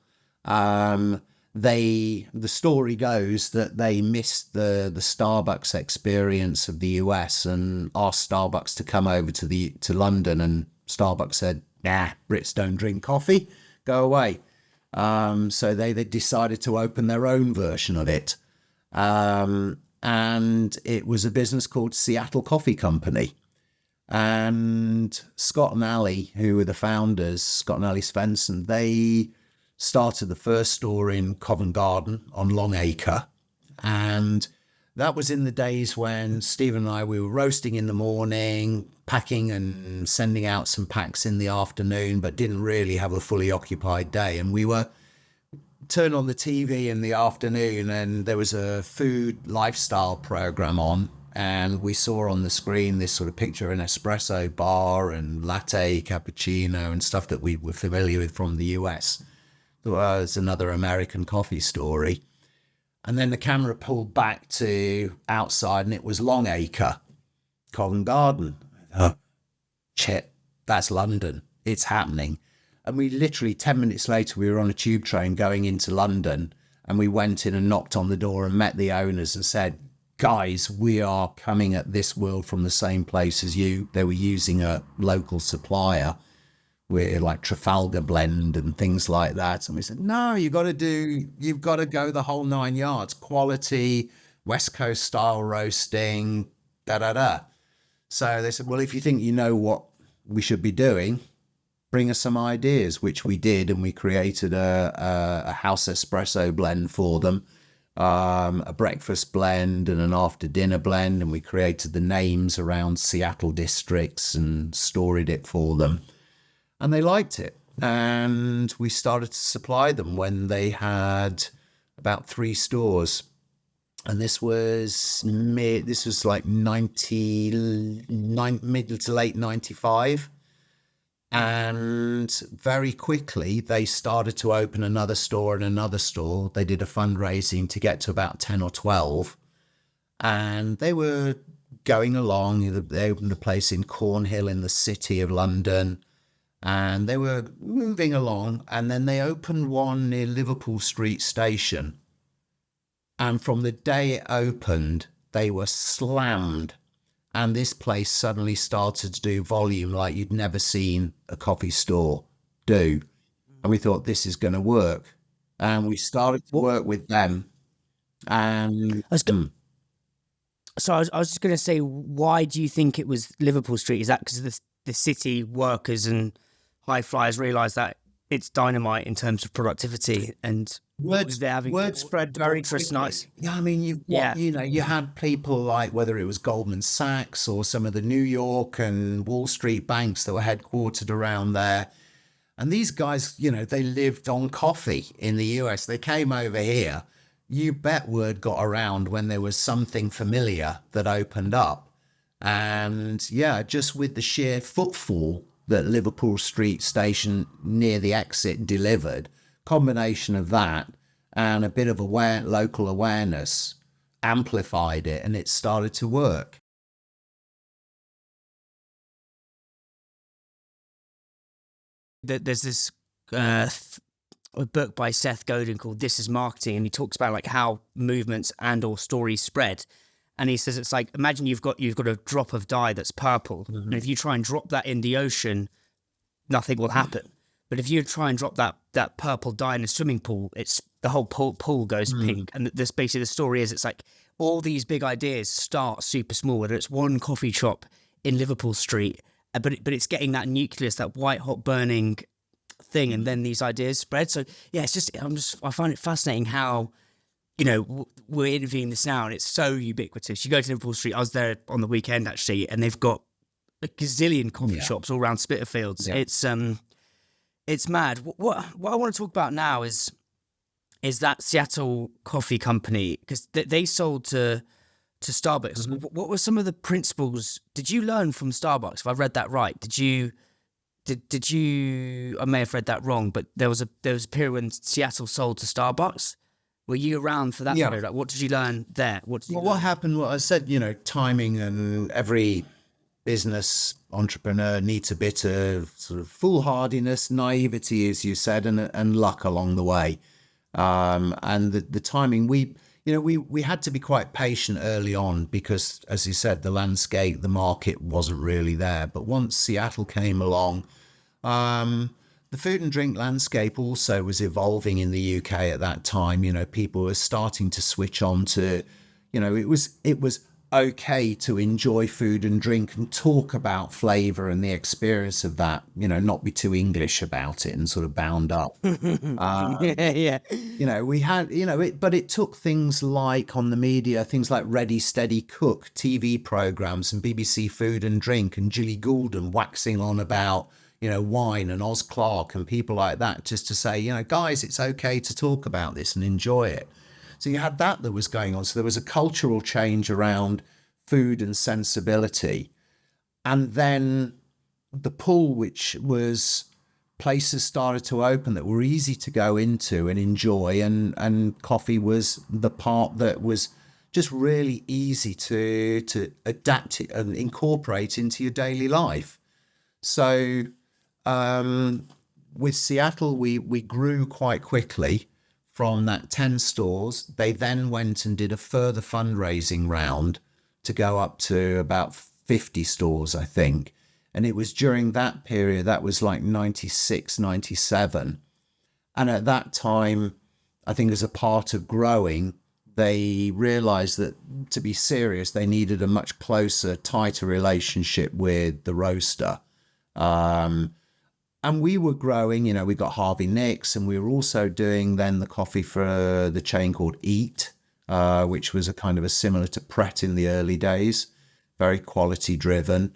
B: The story goes that they missed the Starbucks experience of the US and asked Starbucks to come over to London, and Starbucks said, nah, Brits don't drink coffee, go away. So they decided to open their own version of it. And and it was a business called Seattle Coffee Company. And Scott and Ali, who were the founders, Scott and Ali Svensson, they started the first store in Covent Garden on Long Acre. And that was in the days when Stephen and I, we were roasting in the morning, packing and sending out some packs in the afternoon, but didn't really have a fully occupied day. And we were turn on the TV in the afternoon and there was a food lifestyle program on. And we saw on the screen this sort of picture of an espresso bar and latte, cappuccino and stuff that we were familiar with from the US. It was another American coffee story. And then the camera pulled back to outside and it was Long Acre, Covent Garden. Oh, shit, that's London. It's happening. And we literally, 10 minutes later, we were on a tube train going into London and we went in and knocked on the door and met the owners and said, guys, we are coming at this world from the same place as you. They were using a local supplier with like Trafalgar blend and things like that. And we said, no, you've got to go the whole 9 yards. Quality, West Coast style roasting, da-da-da. So they said, well, if you think you know what we should be doing, bring us some ideas, which we did. And we created a house espresso blend for them. A breakfast blend and an after dinner blend, and we created the names around Seattle districts and storied it for them, and they liked it, and we started to supply them when they had about 3 stores, and this was like mid to late 95. And very quickly, they started to open another store and another store. They did a fundraising to get to about 10 or 12. And they were going along. They opened a place in Cornhill in the city of London. And they were moving along. And then they opened one near Liverpool Street Station. And from the day it opened, they were slammed. And this place suddenly started to do volume like you'd never seen a coffee store do. And we thought, this is going to work. And we started to work with them. And
A: so I was just going to say, why do you think it was Liverpool Street? Is that because the city workers and high flyers realised that it's dynamite in terms of productivity and
B: word spread very
A: nice.
B: Yeah, I mean, you had people like, whether it was Goldman Sachs or some of the New York and Wall Street banks that were headquartered around there. And these guys, they lived on coffee in the US. They came over here. You bet word got around when there was something familiar that opened up. And yeah, just with the sheer footfall that Liverpool Street Station near the exit delivered, combination of that and a bit of local awareness amplified it, and it started to work.
A: There's this a book by Seth Godin called This Is Marketing, and he talks about like how movements and or stories spread. And he says it's like, imagine you've got a drop of dye that's purple, and if you try and drop that in the ocean, nothing will happen. But if you try and drop that purple dye in a swimming pool, it's the whole pool goes pink. And this basically the story is, it's like all these big ideas start super small, whether it's one coffee shop in Liverpool Street, but it's getting that nucleus, that white hot burning thing, and then these ideas spread. So yeah, I find it fascinating how, we're interviewing this now and it's so ubiquitous. You go to Liverpool Street, I was there on the weekend actually, and they've got a gazillion coffee shops all around Spitalfields. Yeah. It's mad. What I want to talk about now is that Seattle Coffee Company, because they sold to Starbucks. What were some of the principles? Did you learn from Starbucks? If I've read that right, did you? I may have read that wrong, but there was a period when Seattle sold to Starbucks. Were you around for that period? Like, what did you learn there? What
B: happened? Well, I said, timing, and every business entrepreneur needs a bit of sort of foolhardiness, naivety, as you said, and luck along the way. And the timing, we had to be quite patient early on because, as you said, the landscape, the market wasn't really there. But once Seattle came along, the food and drink landscape also was evolving in the UK at that time. People were starting to switch on to, it was okay to enjoy food and drink and talk about flavor and the experience of that, not be too English about it and sort of bound up.
A: Yeah.
B: We had, but it took things like on the media, things like Ready, Steady, Cook, TV programs and BBC Food and Drink and Gilly Goulden waxing on about, wine and Oz Clarke and people like that, just to say, guys, it's okay to talk about this and enjoy it. So you had that was going on. So there was a cultural change around food and sensibility. And then the pull, which was places started to open that were easy to go into and enjoy. And coffee was the part that was just really easy to adapt it and incorporate into your daily life. So with Seattle, we grew quite quickly. From that 10 stores, they then went and did a further fundraising round to go up to about 50 stores, I think. And it was during that period, that was like 96, 97. And at that time, I think as a part of growing, they realized that to be serious, they needed a much closer, tighter relationship with the roaster. And we were growing, we got Harvey Nicks, and we were also doing then the coffee for the chain called Eat, which was a kind of a similar to Pret in the early days, very quality driven.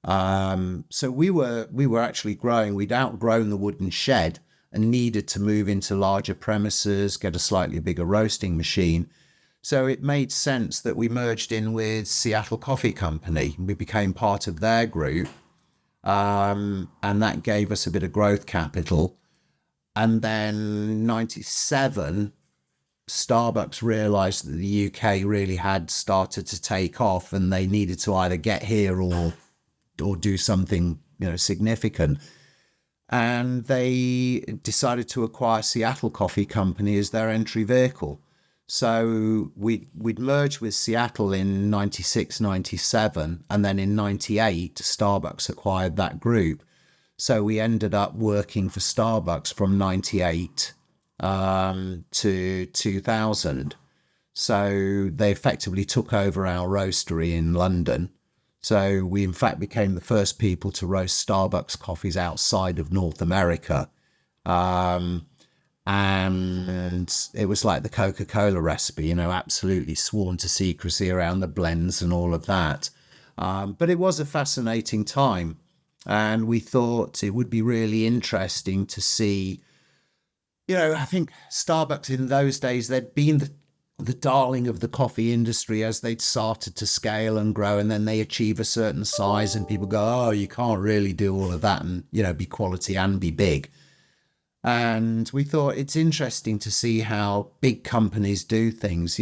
B: So we were actually growing. We'd outgrown the wooden shed and needed to move into larger premises, get a slightly bigger roasting machine. So it made sense that we merged in with Seattle Coffee Company. We became part of their group. And that gave us a bit of growth capital. And then 97, Starbucks realized that the UK really had started to take off and they needed to either get here or do something, significant. And they decided to acquire Seattle Coffee Company as their entry vehicle. So we'd merged with Seattle in 96, 97, and then in 98, Starbucks acquired that group. So we ended up working for Starbucks from 98 to 2000. So they effectively took over our roastery in London. So we, in fact, became the first people to roast Starbucks coffees outside of North America. And it was like the Coca-Cola recipe, absolutely sworn to secrecy around the blends and all of that. But it was a fascinating time. And we thought it would be really interesting to see, I think Starbucks in those days, they'd been the darling of the coffee industry as they'd started to scale and grow. And then they achieve a certain size and people go, oh, you can't really do all of that and, be quality and be big. And we thought it's interesting to see how big companies do things.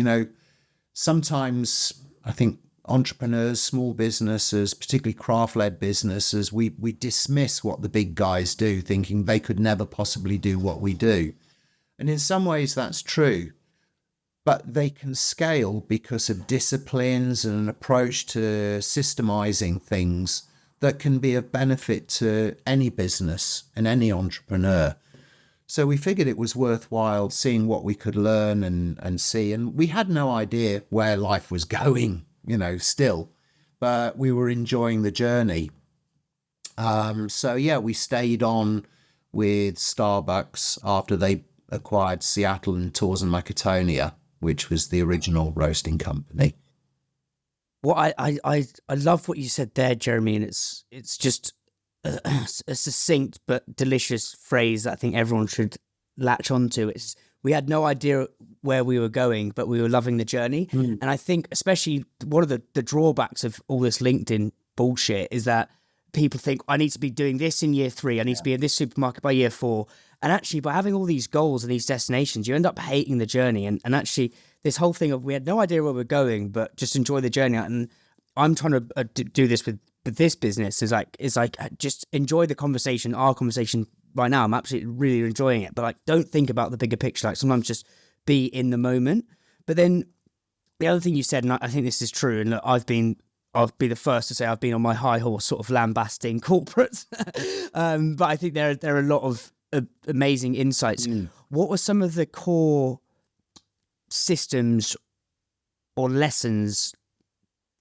B: Sometimes I think entrepreneurs, small businesses, particularly craft-led businesses, we dismiss what the big guys do, thinking they could never possibly do what we do. And in some ways that's true, but they can scale because of disciplines and an approach to systemizing things that can be of benefit to any business and any entrepreneur. So we figured it was worthwhile seeing what we could learn and see. And we had no idea where life was going, still, but we were enjoying the journey. We stayed on with Starbucks after they acquired Seattle and Torz and Macatonia, which was the original roasting company.
A: Well, I love what you said there, Jeremy, and it's just a succinct but delicious phrase that I think everyone should latch onto. We had no idea where we were going, but we were loving the journey. And I think especially one of the drawbacks of all this LinkedIn bullshit is that people think I need to be doing this in year 3. I need to be in this supermarket by year 4. And actually by having all these goals and these destinations, you end up hating the journey. And actually this whole thing of we had no idea where we're going, but just enjoy the journey. And I'm trying to do this with this business is like just enjoy the conversation, our conversation right now. I'm absolutely really enjoying it, but don't think about the bigger picture. Like sometimes just be in the moment. But then the other thing you said, and I think this is true, and look, I'll be the first to say I've been on my high horse sort of lambasting corporates. But I think there are a lot of amazing insights. What were some of the core systems or lessons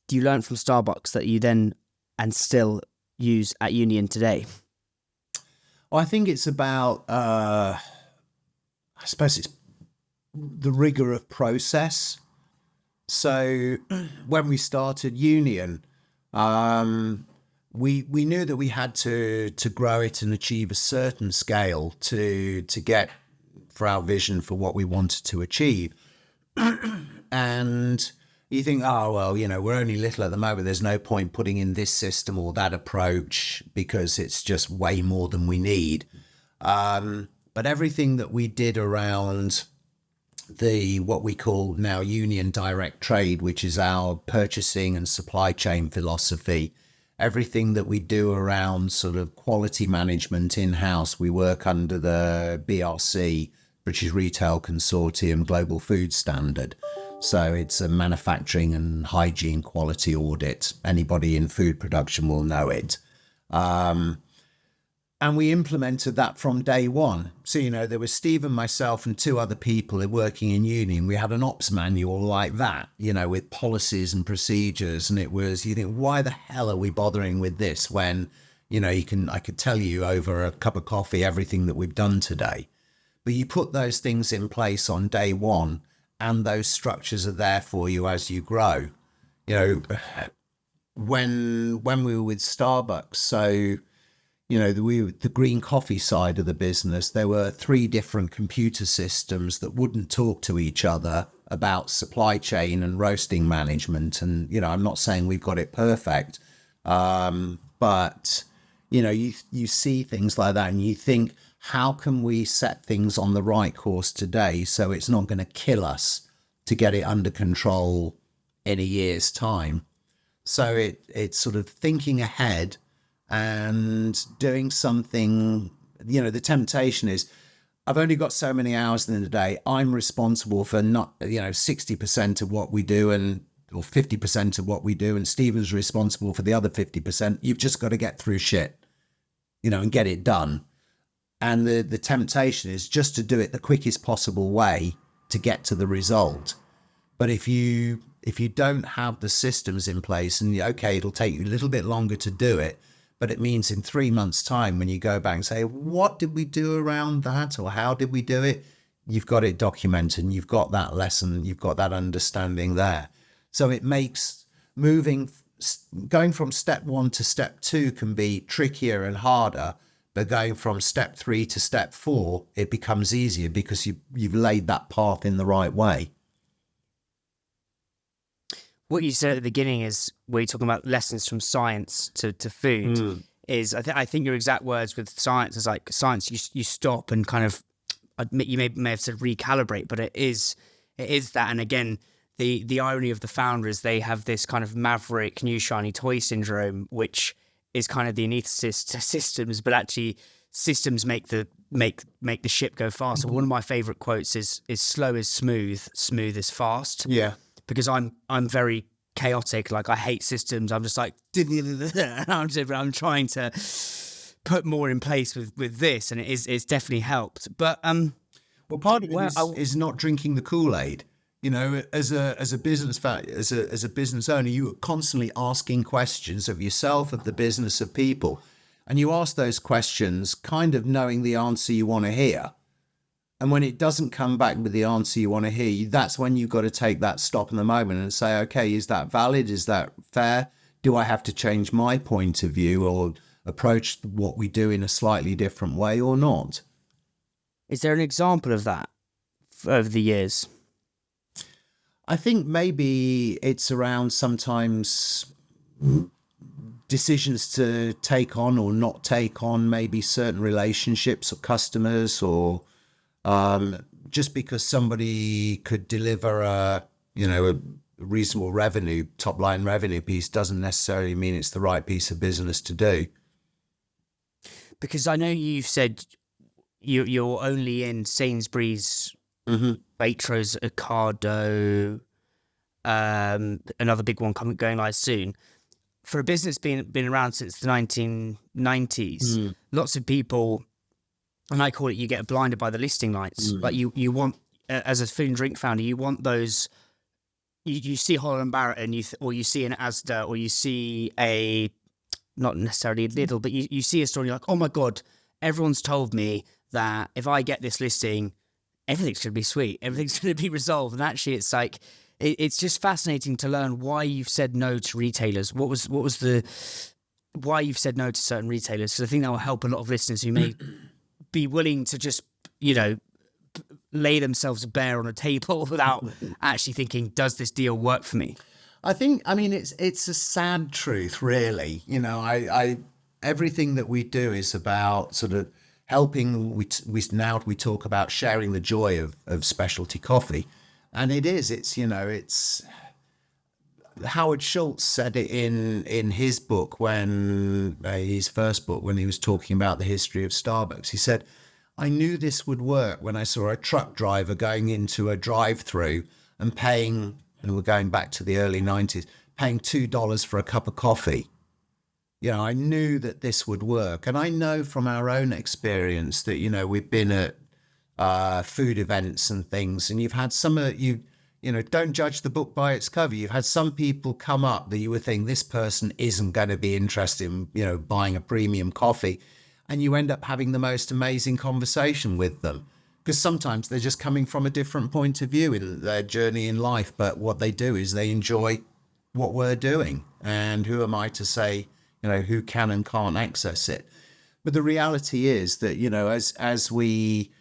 A: do you learn from Starbucks that you then and still use at Union today?
B: Well, I think it's about, I suppose it's the rigor of process. So when we started Union, we knew that we had to grow it and achieve a certain scale to get for our vision for what we wanted to achieve. And you think, oh, well, you know, we're only little at the moment. There's no point putting in this system or that approach because it's just way more than we need. But everything that we did around what we call now Union Direct Trade, which is our purchasing and supply chain philosophy, everything that we do around sort of quality management in-house, we work under the BRC, British Retail Consortium Global Food Standard. So it's a manufacturing and hygiene quality audit. Anybody in food production will know it. And we implemented that from day one. So, you know, there was Steve and myself and 2 other people working in Union. We had an ops manual like that, you know, with policies and procedures. And it was, you think, why the hell are we bothering with this when, you know, I could tell you over a cup of coffee everything that we've done today. But you put those things in place on day one, and those structures are there for you as you grow. You know, when we were with Starbucks, so, you know, the green coffee side of the business, there were 3 different computer systems that wouldn't talk to each other about supply chain and roasting management. And, you know, I'm not saying we've got it perfect, but, you know, you see things like that and you think, how can we set things on the right course today so it's not going to kill us to get it under control in a year's time? So it's sort of thinking ahead and doing something. You know, the temptation is, I've only got so many hours in the day. I'm responsible for not, you know, 60% of what we do or 50% of what we do. And Stephen's responsible for the other 50%. You've just got to get through shit, you know, and get it done. And the temptation is just to do it the quickest possible way to get to the result. But if you don't have the systems in place, and okay, it'll take you a little bit longer to do it, but it means in 3 months' time, when you go back and say, what did we do around that? Or how did we do it? You've got it documented and you've got that lesson, you've got that understanding there. So it makes going from step 1 to step 2 can be trickier and harder. But going from step 3 to step 4, it becomes easier because you've laid that path in the right way.
A: What you said at the beginning is, where you're talking about lessons from science to food, is I think your exact words with science is like, science, you stop and kind of, you may have said recalibrate, but it is that. And again, the irony of the founder is they have this kind of maverick new shiny toy syndrome, which is kind of the antithesis to systems, but actually systems make the ship go faster. One of my favorite quotes is slow is smooth, smooth is fast.
B: Yeah.
A: Because I'm very chaotic. Like, I hate systems. I'm just like, I'm trying to put more in place with this, and it's definitely helped. But
B: well, part of it is not drinking the Kool-Aid. You know, as a business as a business owner, you are constantly asking questions of yourself, of the business, of people, and you ask those questions kind of knowing the answer you want to hear. And when it doesn't come back with the answer you want to hear, that's when you've got to take that stop in the moment and say, okay, is that valid? Is that fair? Do I have to change my point of view or approach what we do in a slightly different way or not?
A: Is there an example of that over the years?
B: I think maybe it's around sometimes decisions to take on or not take on maybe certain relationships or customers, or just because somebody could deliver a reasonable revenue, top line revenue piece doesn't necessarily mean it's the right piece of business to do.
A: Because I know you've said you're only in Sainsbury's, Waitrose, Ocado, another big one going live soon. For a business been around since the 1990s, lots of people, and I call it, you get blinded by the listing lights. Like you want, as a food and drink founder, you want those you see Holland Barrett and or you see an Asda, or you see a, not necessarily a Lidl, but you see a store and you're like, oh my God, everyone's told me that if I get this listing, everything's going to be sweet. Everything's going to be resolved. And actually it's like, it's just fascinating to learn why you've said no to retailers. What was why you've said no to certain retailers? Because I think that will help a lot of listeners who may be willing to just, lay themselves bare on a table without actually thinking, does this deal work for me?
B: It's a sad truth, really. I everything that we do is about sort of helping. We talk about sharing the joy of specialty coffee, and it's Howard Schultz said it in his book, his first book, when he was talking about the history of Starbucks. He said, I knew this would work when I saw a truck driver going into a drive-through and paying, and we're going back to the early 90s, paying $2 for a cup of coffee. I knew that this would work. And I know from our own experience that, we've been at food events and things, and you've had some of you, don't judge the book by its cover. You've had some people come up that you would think this person isn't going to be interested in, buying a premium coffee. And you end up having the most amazing conversation with them, because sometimes they're just coming from a different point of view in their journey in life. But what they do is they enjoy what we're doing. And who am I to say, who can and can't access it? But the reality is that, as we,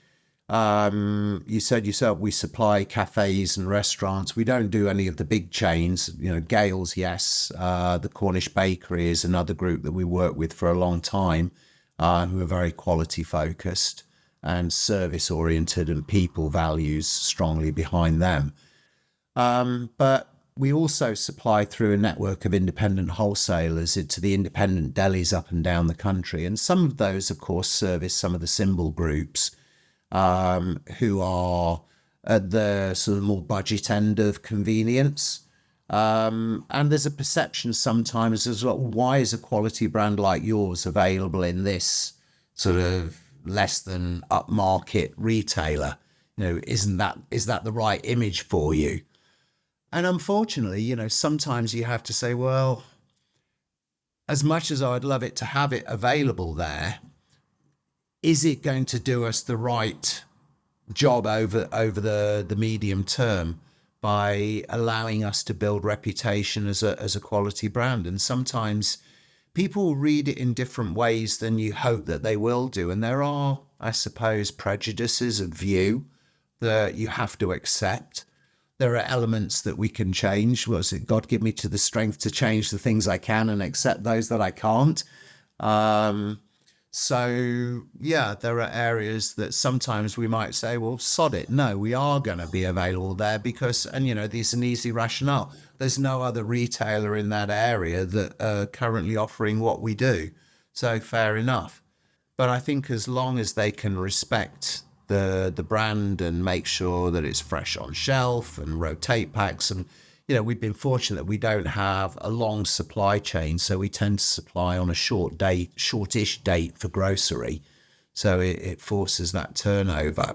B: you said yourself, we supply cafes and restaurants. We don't do any of the big chains, GAIL's, yes. The Cornish Bakery is another group that we work with for a long time. Who are very quality focused and service oriented, and people values strongly behind them. But we also supply through a network of independent wholesalers to the independent delis up and down the country. And some of those, of course, service some of the symbol groups who are at the sort of more budget end of convenience. And there's a perception sometimes as well, why is a quality brand like yours available in this sort of less than upmarket retailer? Is that the right image for you? And unfortunately, sometimes you have to say, well, as much as I'd love it to have it available there, is it going to do us the right job over the medium term by allowing us to build reputation as a quality brand? And sometimes people read it in different ways than you hope that they will do. And there are, I suppose, prejudices of view that you have to accept. There are elements that we can change. Was it God give me to the strength to change the things I can and accept those that I can't? So, yeah, there are areas that sometimes we might say, well, sod it. No, we are going to be available there because, and, there's an easy rationale. There's no other retailer in that area that are currently offering what we do. So fair enough. But I think as long as they can respect the brand and make sure that it's fresh on shelf and rotate packs, and we've been fortunate that we don't have a long supply chain, so we tend to supply on a shortish date for grocery, so it forces that turnover.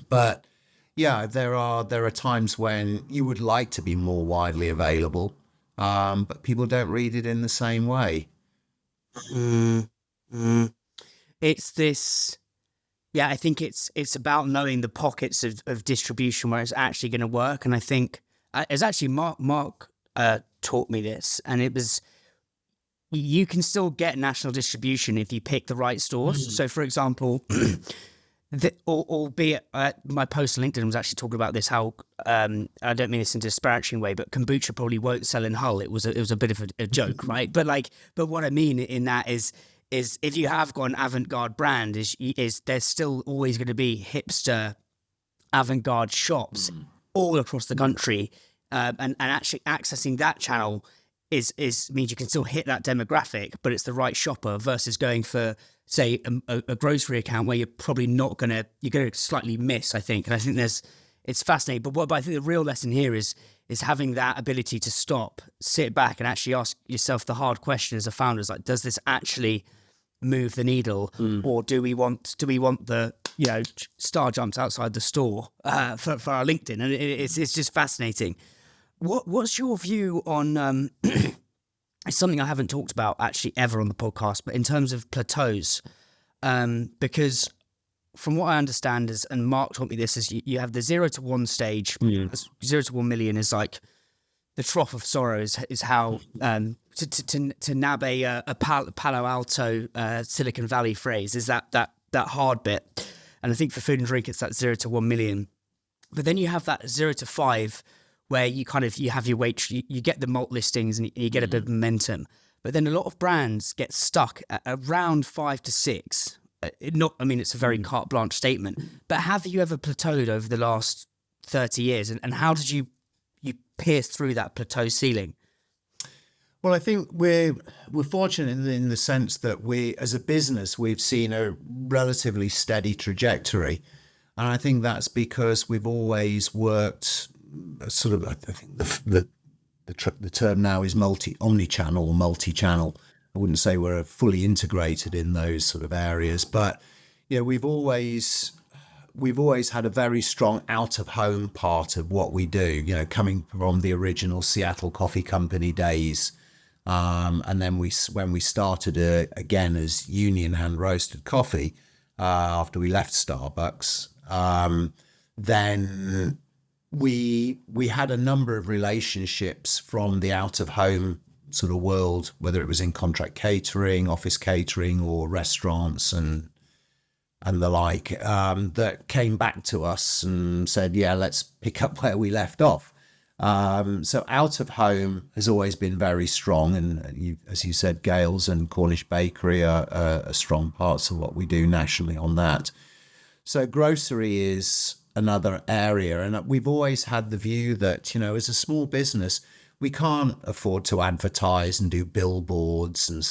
B: But yeah, there are times when you would like to be more widely available, but people don't read it in the same way.
A: It's this. Yeah, I think it's about knowing the pockets of distribution where it's actually going to work. And I think it's actually Mark taught me this, and it was, you can still get national distribution if you pick the right stores. So, for example, albeit my post on LinkedIn was actually talking about this, how I don't mean this in a disparaging way, but kombucha probably won't sell in Hull. It was a bit of a joke, right? But what I mean in that is if you have got an avant-garde brand, is there's still always going to be hipster avant-garde shops all across the country, and actually accessing that channel is means you can still hit that demographic, but it's the right shopper versus going for, say, a grocery account where you're probably not you're going to slightly miss, I think. And I think it's fascinating. But I think the real lesson here is having that ability to stop, sit back, and actually ask yourself the hard question as a founder: is like, does this actually move the needle, or do we want the star jumps outside the store for our LinkedIn? And it's just fascinating. What's your view on? It's something I haven't talked about actually ever on the podcast, but in terms of plateaus, because from what I understand is, and Mark taught me this, is you have the 0 to 1 stage. 0 to 1 million is like the trough of sorrow. Is how to nab a Palo Alto Silicon Valley phrase is that hard bit, and I think for food and drink it's that 0 to 1 million. But then you have that 0 to 5, where you have your weight, you get the malt listings and you get a bit of momentum. But then a lot of brands get stuck at around 5 to 6. It's a very carte blanche statement, but have you ever plateaued over the last 30 years? And how did you pierce through that plateau ceiling?
B: Well, I think we're fortunate in the sense that as a business, we've seen a relatively steady trajectory. And I think that's because we've always worked sort of, I think the term now is omni-channel or multi-channel. I wouldn't say we're fully integrated in those sort of areas, but we've always had a very strong out-of-home part of what we do, coming from the original Seattle Coffee Company days. And then when we started again as Union Hand Roasted Coffee, after we left Starbucks, then we had a number of relationships from the out-of-home sort of world, whether it was in contract catering, office catering, or restaurants and the like, that came back to us and said, let's pick up where we left off. So out-of-home has always been very strong. And as you said, GAIL's and Cornish Bakery are strong parts of what we do nationally on that. So grocery is another area. And we've always had the view that, as a small business, we can't afford to advertise and do billboards and,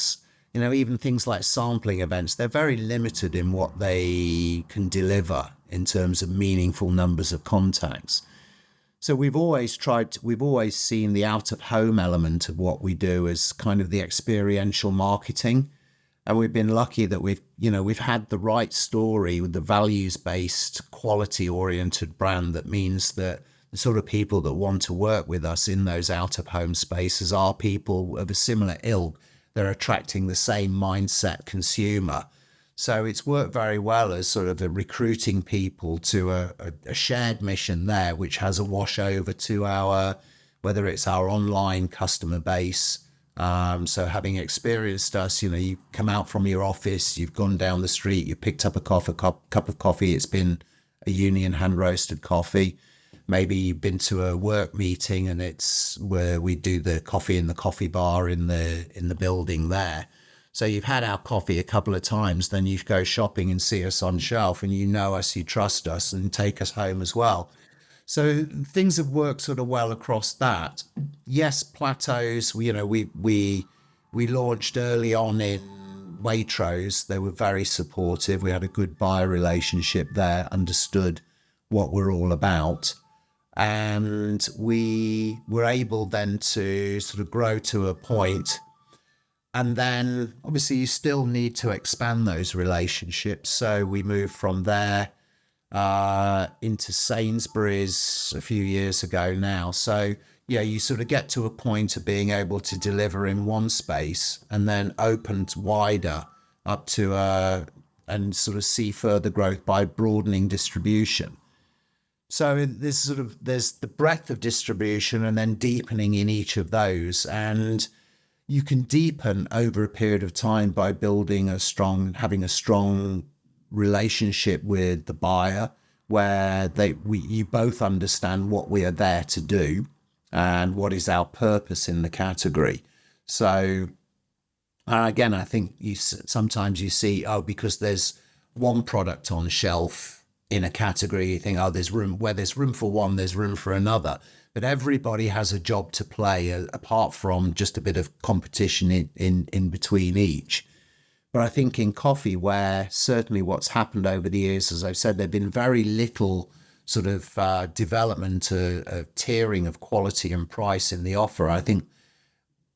B: even things like sampling events. They're very limited in what they can deliver in terms of meaningful numbers of contacts. So we've always seen the out-of-home element of what we do as kind of the experiential marketing. And we've been lucky that we've had the right story with the values-based, quality-oriented brand that means that the sort of people that want to work with us in those out-of-home spaces are people of a similar ilk. They're attracting the same mindset consumer. So it's worked very well as sort of recruiting people to a shared mission there, which has a wash over to whether it's our online customer base. So having experienced us, you come out from your office, you've gone down the street, you picked up a cup of coffee. It's been a Union Hand Roasted Coffee. Maybe you've been to a work meeting and it's where we do the coffee in the coffee bar in the building there. So you've had our coffee a couple of times, then you go shopping and see us on shelf and you know us, you trust us and take us home as well. So things have worked sort of well across that. Yes, plateaus, we launched early on in Waitrose. They were very supportive. We had a good buyer relationship there, understood what we're all about. And we were able then to sort of grow to a point. And then obviously you still need to expand those relationships. So we moved from there into Sainsbury's a few years ago now. So you sort of get to a point of being able to deliver in one space and then open wider up to and sort of see further growth by broadening distribution. So there's the breadth of distribution and then deepening in each of those. And you can deepen over a period of time by having a strong relationship with the buyer, where you both understand what we are there to do and what is our purpose in the category. So again, I think sometimes you see, because there's one product on shelf in a category, you think, there's room for one, there's room for another. But everybody has a job to play apart from just a bit of competition in between each. But I think in coffee, where certainly what's happened over the years, as I've said, there've been very little sort of development of tiering of quality and price in the offer. I think,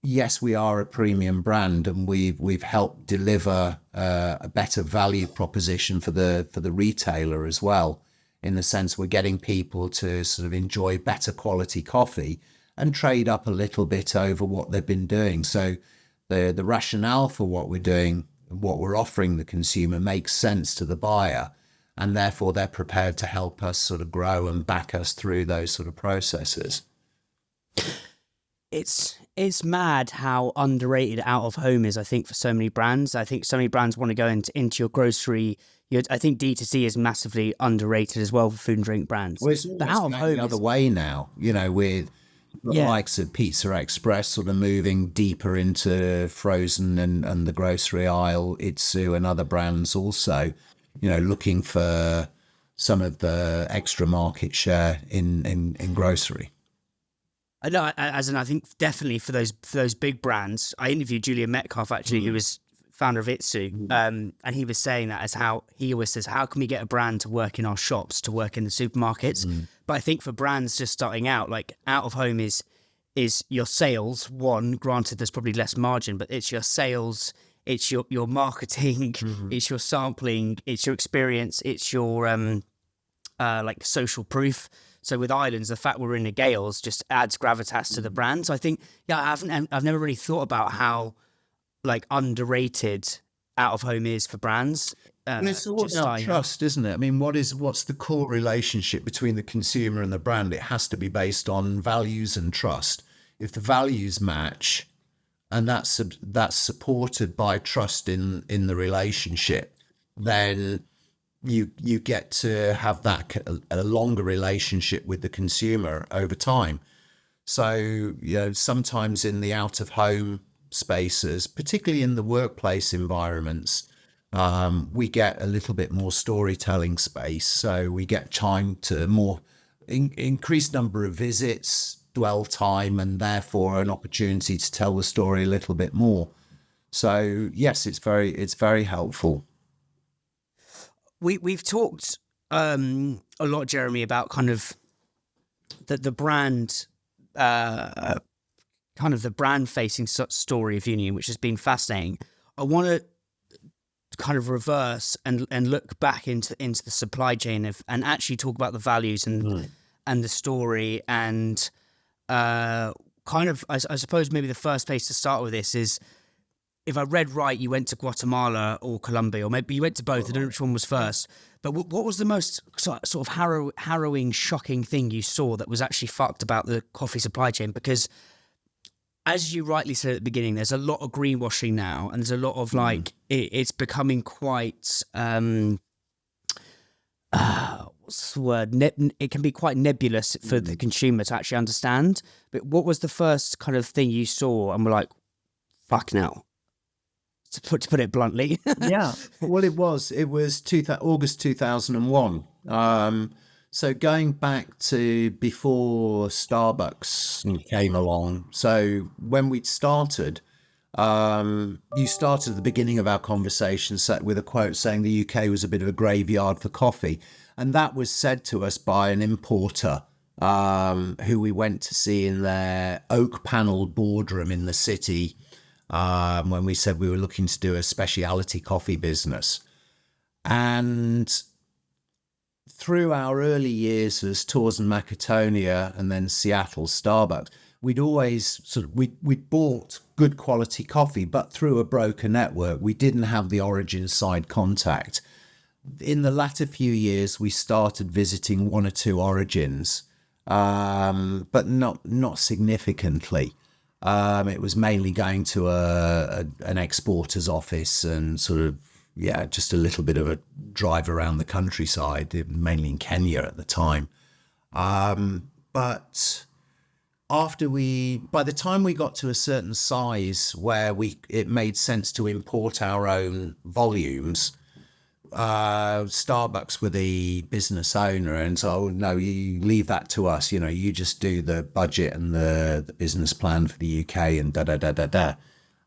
B: yes, we are a premium brand and we've helped deliver a better value proposition for the retailer as well, in the sense we're getting people to sort of enjoy better quality coffee. and trade up a little bit over what they've been doing. So the rationale for what we're doing, what we're offering the consumer makes sense to the buyer, and therefore they're prepared to help us sort of grow and back us through those sort of processes.
A: It's mad how underrated out of home is, I think, for so many brands. I think so many brands want to go into your grocery. I think D2C is massively underrated as well for food and drink brands.
B: Well, it's
A: But out of home
B: the other
A: is,
B: way now, with the
A: Yeah.
B: likes of Pizza Express sort of moving deeper into frozen and the grocery aisle, Itsu and other brands also, looking for some of the extra market share in grocery.
A: I know, I think definitely for those big brands. I interviewed Julian Metcalf actually, who was founder of Itsu, and he was saying that as how he always says, how can we get a brand to work in our shops, to work in the supermarkets? But I think for brands just starting out, like out of home is your sales. One, granted, there's probably less margin, but it's your sales, it's your marketing, it's your sampling, it's your experience, it's your like social proof. So with Islands, the fact we're in the GAILs just adds gravitas to the brand. So I think, I've never really thought about how like underrated out of home is for brands.
B: And it's all about trust, isn't it? I mean, what's the core relationship between the consumer and the brand? It has to be based on values and trust. If the values match, and that's supported by trust in the relationship, then you get to have a longer relationship with the consumer over time. So, sometimes in the out of home spaces, particularly in the workplace environments, we get a little bit more storytelling space. So we get time to more increased number of visits, dwell time, and therefore an opportunity to tell the story a little bit more. So yes, it's very helpful.
A: We've talked a lot, Jeremy, about kind of the brand, kind of the brand facing story of Union, which has been fascinating. I want to kind of reverse and look back into the supply chain and actually talk about the values and the story and kind of I suppose maybe the first place to start with this is, if I read right, you went to Guatemala or Colombia, or maybe you went to both. I don't know which one was first. But what was the most sort of harrowing, shocking thing you saw that was actually fucked about the coffee supply chain? Because as you rightly said at the beginning, there's a lot of greenwashing now, and there's a lot of like it's becoming quite what's the word? It can be quite nebulous for the consumer to actually understand. But what was the first kind of thing you saw and were like, "Fuck now"? To put it bluntly.
B: Yeah. Well, it was August 2001. So going back to before Starbucks came along. So when we started, you started at the beginning of our conversation with a quote saying the UK was a bit of a graveyard for coffee. And that was said to us by an importer who we went to see in their oak panelled boardroom in the city when we said we were looking to do a specialty coffee business. And through our early years as Torz and Macatonia and then Seattle Starbucks, we'd always we'd bought good quality coffee, but through a broker network. We didn't have the origin side contact. In the latter few years, we started visiting one or two origins, but not significantly. It was mainly going to an exporter's office and just a little bit of a drive around the countryside, mainly in Kenya at the time. But by the time we got to a certain size where it made sense to import our own volumes, Starbucks were the business owner, and so, no, you leave that to us. You just do the budget and the business plan for the UK and da.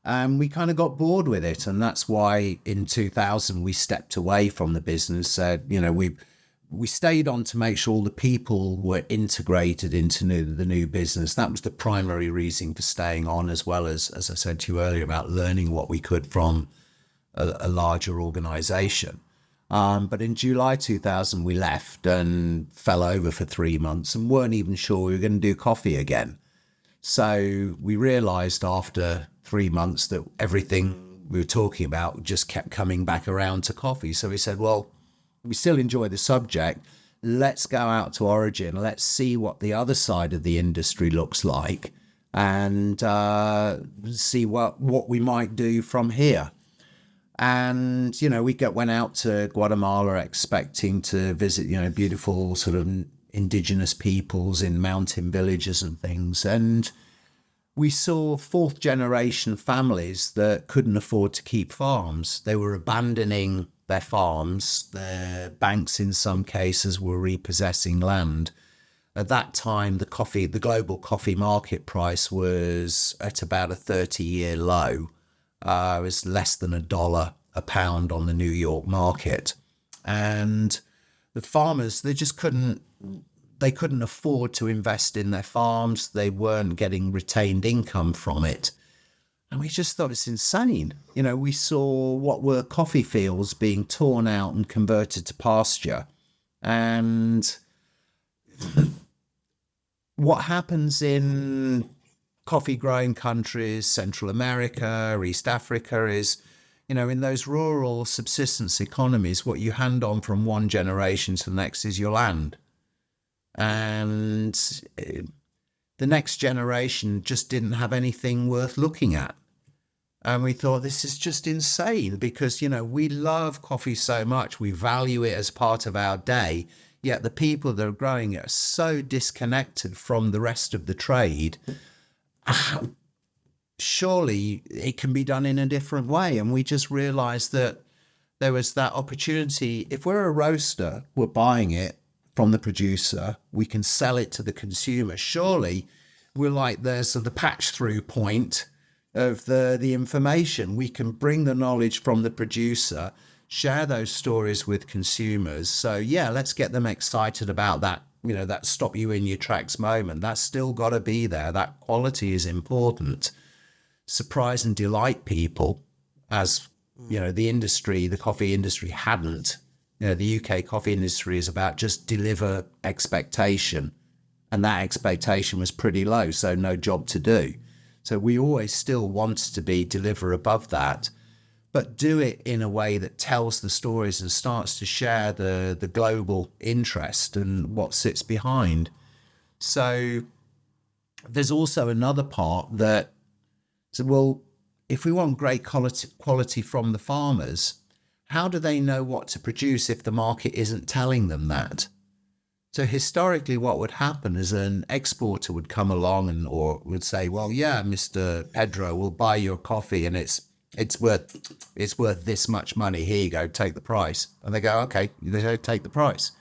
B: And we kind of got bored with it, and that's why in 2000 we stepped away from the business. Said, we stayed on to make sure all the people were integrated into the new business. That was the primary reason for staying on, as well as I said to you earlier, about learning what we could from a larger organisation. But in July 2000, we left and fell over for 3 months and weren't even sure we were going to do coffee again. So we realized after 3 months that everything we were talking about just kept coming back around to coffee. So we said, well, we still enjoy the subject. Let's go out to origin. Let's see what the other side of the industry looks like, and see what we might do from here. And, we went out to Guatemala expecting to visit, beautiful sort of indigenous peoples in mountain villages and things. And we saw fourth generation families that couldn't afford to keep farms. They were abandoning their farms. Their banks, in some cases, were repossessing land. At that time, the global coffee market price was at about a 30-year low. It was less than $1 a pound on the New York market. And the farmers, they couldn't afford to invest in their farms. They weren't getting retained income from it. And we just thought it's insane. We saw what were coffee fields being torn out and converted to pasture. And what happens in coffee growing countries, Central America, East Africa, is, in those rural subsistence economies, what you hand on from one generation to the next is your land. And the next generation just didn't have anything worth looking at. And we thought, this is just insane, because, we love coffee so much. We value it as part of our day. Yet the people that are growing it are so disconnected from the rest of the trade. Surely it can be done in a different way. And we just realized that there was that opportunity. If we're a roaster, we're buying it from the producer, we can sell it to the consumer. Surely we're like there's the patch through point of the information. We can bring the knowledge from the producer, share those stories with consumers. So yeah, let's get them excited about that, that stop you in your tracks moment. That's still got to be there. That quality is important. Surprise and delight people, as the coffee industry hadn't. The UK coffee industry is about just deliver expectation, and that expectation was pretty low, so no job to do. So we always still want to deliver above that, but do it in a way that tells the stories and starts to share the global interest and what sits behind. So there's also another part that, if we want great quality from the farmers, how do they know what to produce if the market isn't telling them that? So historically, what would happen is an exporter would come along or would say, well, yeah, Mr. Pedro, we'll buy your coffee and it's worth this much money. Here you go, take the price. And they go, okay, they don't take the price.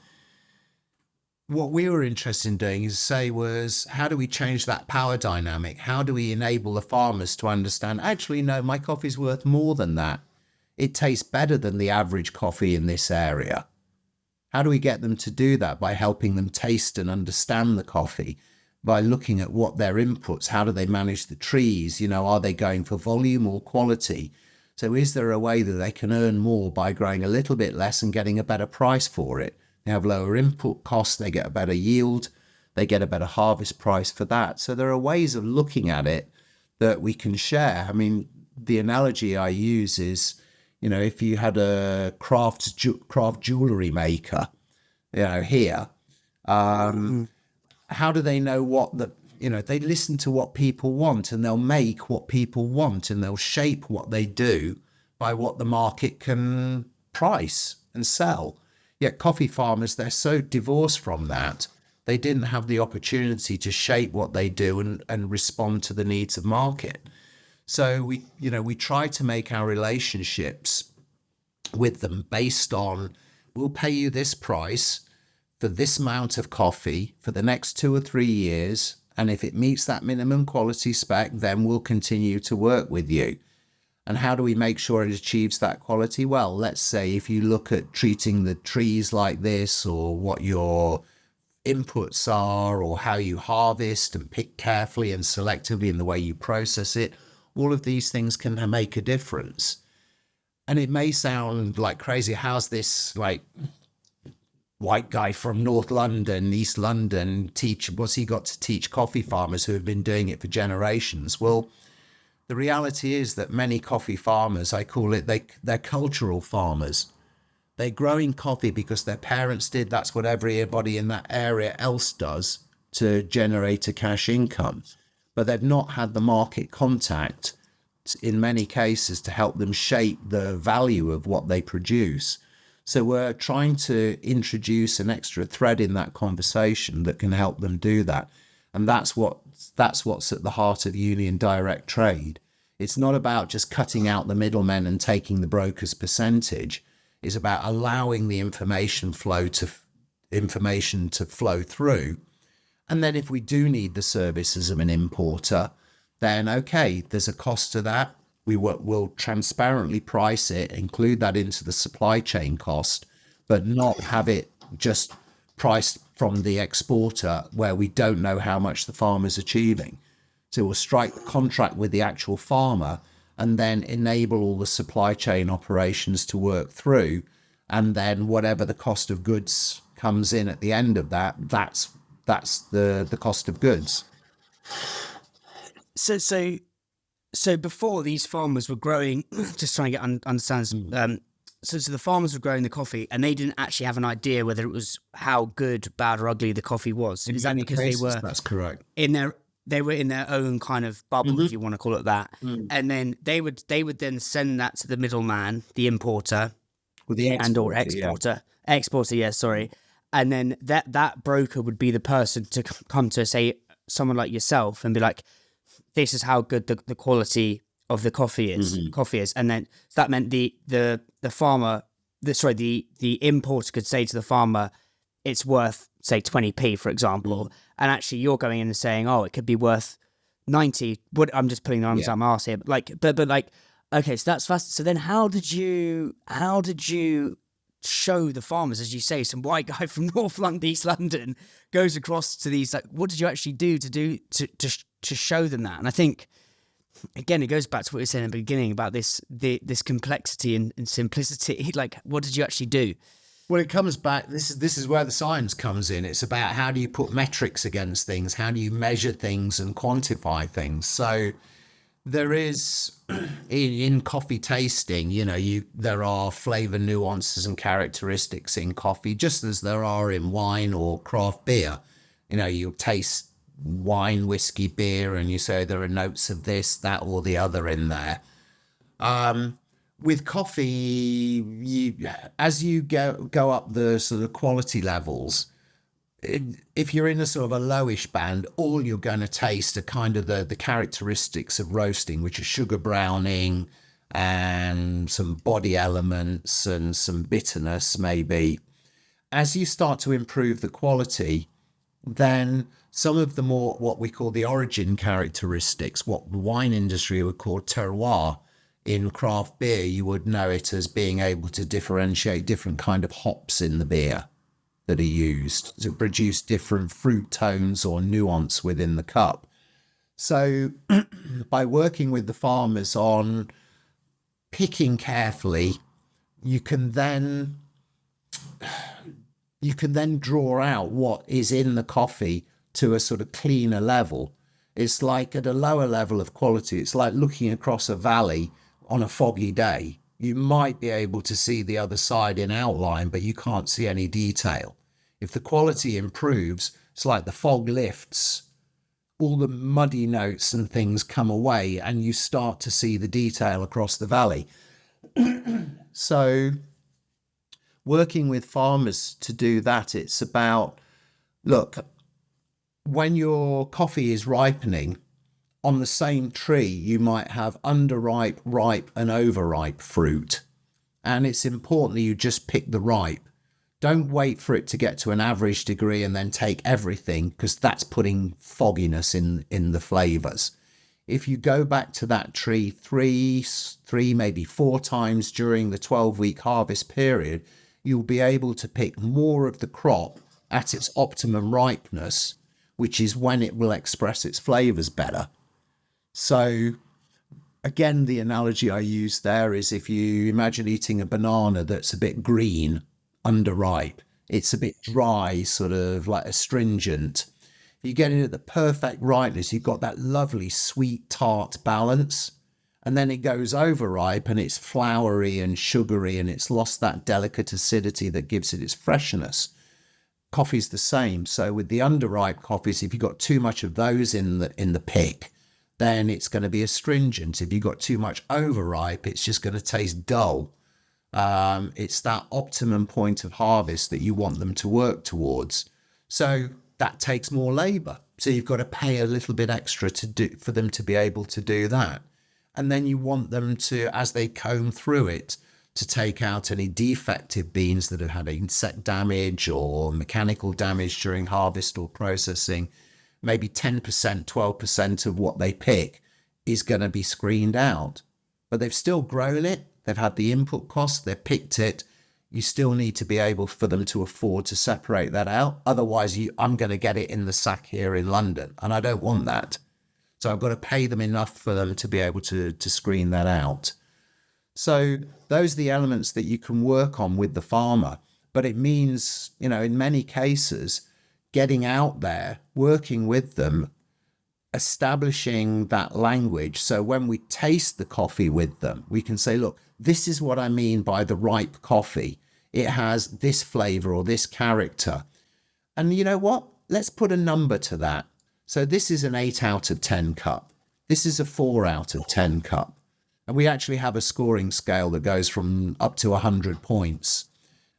B: What we were interested in doing was how do we change that power dynamic? How do we enable the farmers to understand, actually, no, my coffee's worth more than that. It tastes better than the average coffee in this area. How do we get them to do that? By helping them taste and understand the coffee, by looking at what their inputs, how do they manage the trees? Are they going for volume or quality? So is there a way that they can earn more by growing a little bit less and getting a better price for it? They have lower input costs, they get a better yield, they get a better harvest price for that. So there are ways of looking at it that we can share. I mean, the analogy I use is, if you had a craft jewelry maker, here, how do they know they listen to what people want, and they'll make what people want, and they'll shape what they do by what the market can price and sell. Yet coffee farmers, they're so divorced from that. They didn't have the opportunity to shape what they do and respond to the needs of market. So we try to make our relationships with them based on, we'll pay you this price for this amount of coffee for the next 2 or 3 years. And if it meets that minimum quality spec, then we'll continue to work with you. And how do we make sure it achieves that quality? Well, let's say if you look at treating the trees like this, or what your inputs are, or how you harvest and pick carefully and selectively in the way you process it, all of these things can make a difference. And it may sound like crazy. How's this white guy from North London, East London, what's he got to teach coffee farmers who have been doing it for generations? Well, the reality is that many coffee farmers, I call it, they're cultural farmers. They're growing coffee because their parents did. That's what everybody in that area else does to generate a cash income. But they've not had the market contact in many cases to help them shape the value of what they produce. So we're trying to introduce an extra thread in that conversation that can help them do that. And that's what's at the heart of union direct trade. It's not about just cutting out the middlemen and taking the broker's percentage. It's about allowing the information to flow through. And then if we do need the services of an importer, then okay, there's a cost to that. We'll transparently price it, include that into the supply chain cost, but not have it just priced from the exporter where we don't know how much the farmer's achieving. So we'll strike the contract with the actual farmer and then enable all the supply chain operations to work through. And then whatever the cost of goods comes in at the end of that, that's the cost of goods.
A: So before, these farmers were growing, just trying to understand. So the farmers were growing the coffee, and they didn't actually have an idea whether it was how good, bad, or ugly the coffee was.
B: In
A: Is that
B: many
A: because
B: cases,
A: they were
B: that's correct.
A: They were in their own kind of bubble, if you want to call it that, and then they would then send that to the middleman, the importer, or exporter, yeah, sorry, and then that broker would be the person to come to, say, someone like yourself and be like, this is how good the quality of the coffee is. And then that meant the farmer, the importer could say to the farmer, it's worth, say, 20p, for example. And actually you're going in and saying, oh, it could be worth 90. What I'm just putting on some arse here, but okay, so that's fast. So then how did you show the farmers, as you say, some white guy from North London, East London goes across to these, like, what did you actually do to show them that? And I think, again, it goes back to what you said in the beginning about this complexity and simplicity. Like, what did you actually do?
B: Well, it comes back, this is where the science comes in. It's about how do you put metrics against things? How do you measure things and quantify things? So there is, in coffee tasting, there are flavor nuances and characteristics in coffee, just as there are in wine or craft beer. You'll taste wine, whiskey, beer, and you say there are notes of this, that, or the other in there. With coffee, as you go up the sort of quality levels, if you're in a sort of a lowish band, all you're going to taste are kind of the characteristics of roasting, which are sugar browning and some body elements and some bitterness maybe. As you start to improve the quality, then some of the more what we call the origin characteristics, what the wine industry would call terroir, in craft beer, you would know it as being able to differentiate different kind of hops in the beer that are used to produce different fruit tones or nuance within the cup. So by working with the farmers on picking carefully, you can then draw out what is in the coffee to a sort of cleaner level. It's like at a lower level of quality, it's like looking across a valley on a foggy day. You might be able to see the other side in outline, but you can't see any detail. If the quality improves, it's like the fog lifts, all the muddy notes and things come away, and you start to see the detail across the valley. So working with farmers to do that, it's about, look, when your coffee is ripening, on the same tree, you might have underripe, ripe, and overripe fruit. And it's important that you just pick the ripe. Don't wait for it to get to an average degree and then take everything, because that's putting fogginess in the flavors. If you go back to that tree three, maybe 4 times during the 12-week harvest period, you'll be able to pick more of the crop at its optimum ripeness, which is when it will express its flavors better. So again, the analogy I use there is if you imagine eating a banana that's a bit green, underripe, It's a bit dry, sort of like astringent. You get it at the perfect ripeness. You've got that lovely sweet tart balance. And then it goes overripe and it's flowery and sugary and it's lost that delicate acidity that gives it its freshness. Coffee's the same. So with the underripe coffees, if you've got too much of those in the pick, then it's going to be astringent. If you've got too much overripe, it's just going to taste dull. It's that optimum point of harvest that you want them to work towards. So that takes more labor. So you've got to pay a little bit extra for them to be able to do that. And then you want them to, as they comb through it, to take out any defective beans that have had insect damage or mechanical damage during harvest or processing. Maybe 10%, 12% of what they pick is going to be screened out. But they've still grown it. They've had the input costs. They've picked it. You still need to be able for them to afford to separate that out. Otherwise, I'm going to get it in the sack here in London, and I don't want that. So I've got to pay them enough for them to be able to screen that out. So those are the elements that you can work on with the farmer. But it means, in many cases, getting out there, working with them, establishing that language. So when we taste the coffee with them, we can say, look, this is what I mean by the ripe coffee. It has this flavor or this character. And you know what? Let's put a number to that. So this is an 8 out of 10 cup. This is a 4 out of 10 cup. And we actually have a scoring scale that goes from up to 100 points.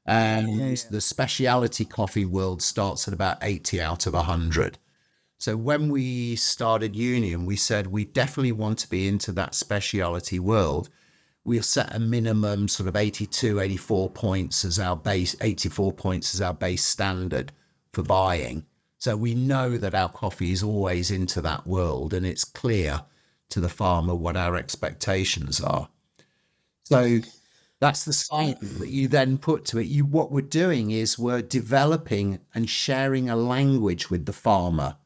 B: And the specialty coffee world starts at about 80 out of 100. So when we started Union, we said we definitely want to be into that specialty world. We'll set a minimum sort of 82, 84 points as our base, 84 points as our base standard for buying. So we know that our coffee is always into that world and it's clear to the farmer what our expectations are. So that's the science that you then put to it. What we're doing is we're developing and sharing a language with the farmer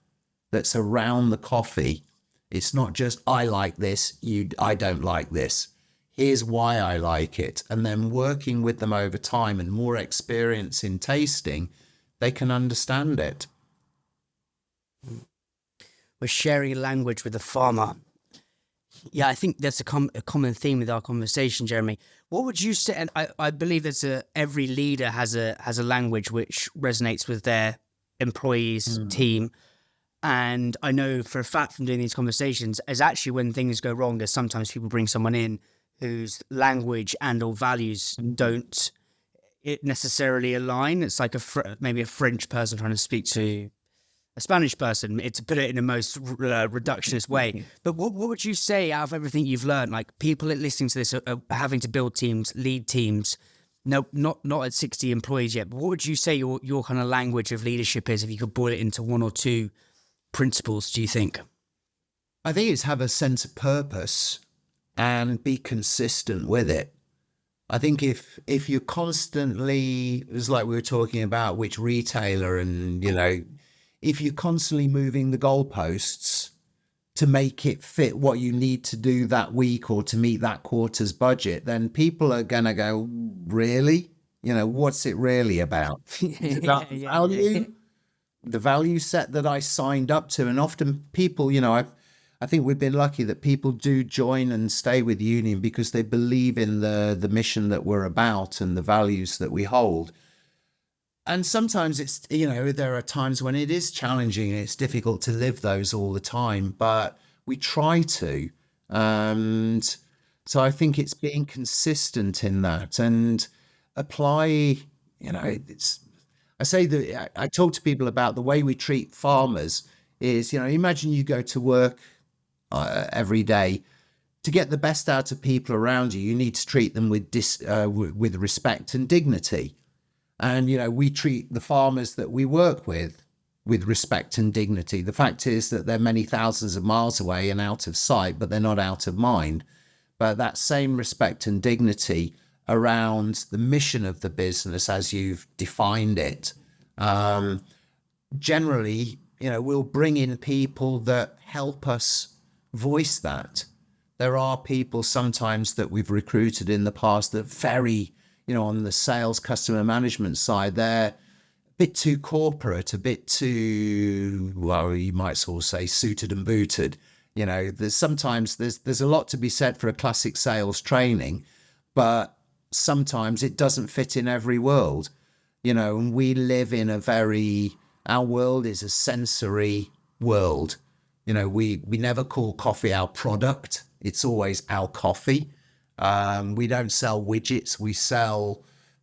B: that's around the coffee. It's not just, I like this, I don't like this. Here's why I like it. And then working with them over time and more experience in tasting, they can understand it.
A: We're sharing a language with the farmer. Yeah, I think that's a common theme with our conversation, Jeremy. What would you say? And I believe every leader has a language which resonates with their employees, team. And I know for a fact from doing these conversations, is actually when things go wrong, is sometimes people bring someone in whose language and or values don't necessarily align. It's like maybe a French person trying to speak to a Spanish person, to put it in the most reductionist way. But what would you say out of everything you've learned? Like people listening to this are having to build teams, lead teams. No, not at 60 employees yet. But what would you say your kind of language of leadership is if you could boil it into one or two principles, do you think?
B: I think it's have a sense of purpose and be consistent with it. I think if you're constantly, it's like we were talking about which retailer and, if you're constantly moving the goalposts to make it fit what you need to do that week or to meet that quarter's budget, then people are going to go, really? What's it really about? Value? The value set that I signed up to. And often people, I think we've been lucky that people do join and stay with Union because they believe in the mission that we're about and the values that we hold. And sometimes it's, there are times when it is challenging and it's difficult to live those all the time, but we try to. And so I think it's being consistent in that and apply, I say that I talk to people about the way we treat farmers is, imagine you go to work every day. To get the best out of people around you, you need to treat them with respect and dignity. And, we treat the farmers that we work with respect and dignity. The fact is that they're many thousands of miles away and out of sight, but they're not out of mind. But that same respect and dignity around the mission of the business as you've defined it, generally, we'll bring in people that help us voice that. There are people sometimes that we've recruited in the past that very, on the sales customer management side, they're bit too corporate, a bit too, well, you might sort of say suited and booted. You know, there's a lot to be said for a classic sales training, but sometimes it doesn't fit in every world, you know, and we live in our world is a sensory world. You know, we never call coffee our product. It's always our coffee. We don't sell widgets. We sell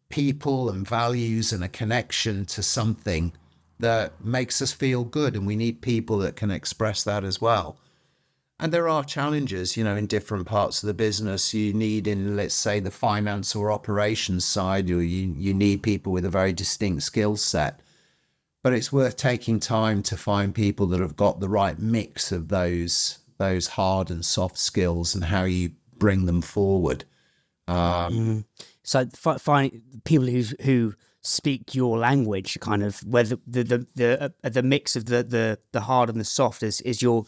B: people and values and a connection to something that makes us feel good. And we need people that can express that as well. And there are challenges, you know, in different parts of the business. You need in, let's say, the finance or operations side, you need people with a very distinct skill set. But it's worth taking time to find people that have got the right mix of those hard and soft skills and how you bring them forward.
A: So find people who speak your language, kind of, where the mix of the hard and the soft is your.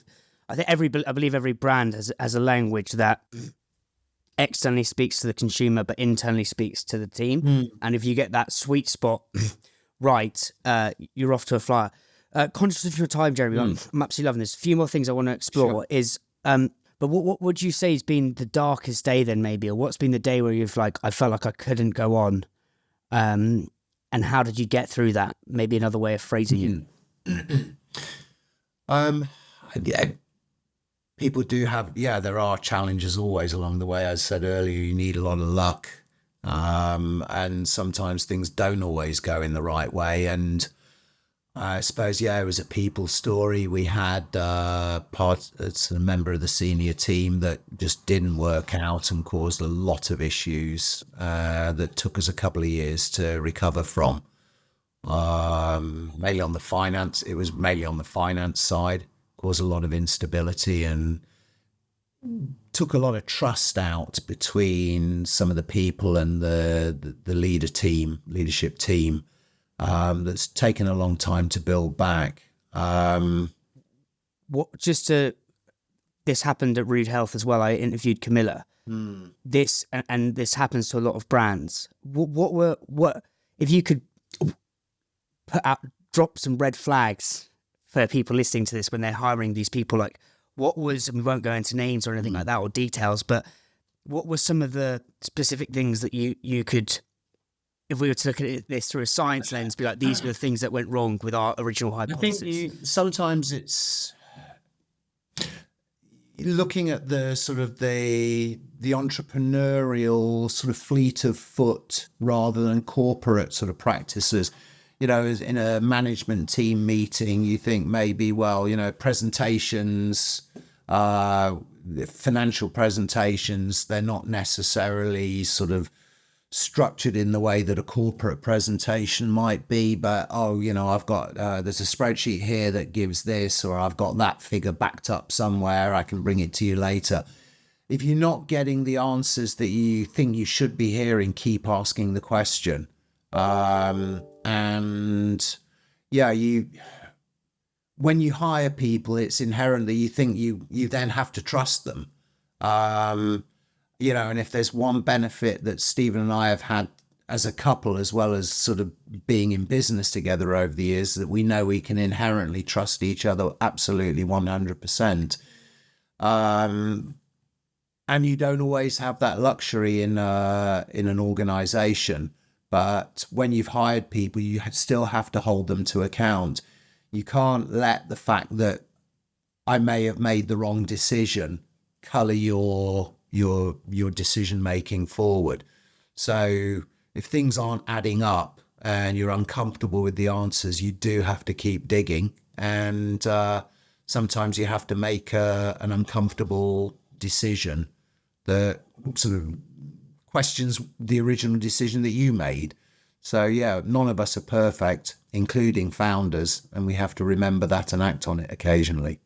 A: I believe every brand has a language that externally speaks to the consumer, but internally speaks to the team. And if you get that sweet spot right, you're off to a flyer. Conscious of your time, Jeremy, I'm absolutely loving this. A few more things I want to explore is, but what would you say has been the darkest day then, maybe, or what's been the day where you've I felt like I couldn't go on, and how did you get through that? Maybe another way of phrasing it.
B: Yeah, people do have, there are challenges always along the way. As I said earlier, you need a lot of luck. And sometimes things don't always go in the right way. And I suppose, it was a people story. We had it's a member of the senior team that just didn't work out and caused a lot of issues that took us a couple of years to recover from. Mainly on the finance. It was mainly on the finance side, caused a lot of instability and took a lot of trust out between some of the people and the leadership team. That's taken a long time to build back.
A: This happened at Rude Health as well. I interviewed Camilla. This happens to a lot of brands. What if you could drop some red flags for people listening to this when they're hiring these people? Like, we won't go into names or anything like that or details, but what were some of the specific things that you could, if we were to look at this through a science lens, be like, these were the things that went wrong with our original hypothesis?
B: I think sometimes it's looking at the sort of the entrepreneurial sort of fleet of foot rather than corporate sort of practices. You know, as in a management team meeting, you think maybe, well, you know, presentations, financial presentations, they're not necessarily sort of structured in the way that a corporate presentation might be. But, I've got, there's a spreadsheet here that gives this, or I've got that figure backed up somewhere. I can bring it to you later. If you're not getting the answers that you think you should be hearing, keep asking the question. When you hire people, it's inherently, you think you then have to trust them. And if there's one benefit that Stephen and I have had as a couple, as well as sort of being in business together over the years, that we know we can inherently trust each other absolutely 100%. And you don't always have that luxury in an organization. But when you've hired people, you still have to hold them to account. You can't let the fact that I may have made the wrong decision colour your decision making forward. So if things aren't adding up and you're uncomfortable with the answers, you do have to keep digging. And sometimes you have to make an uncomfortable decision that sort of questions the original decision that you made. So none of us are perfect, including founders, and we have to remember that and act on it occasionally.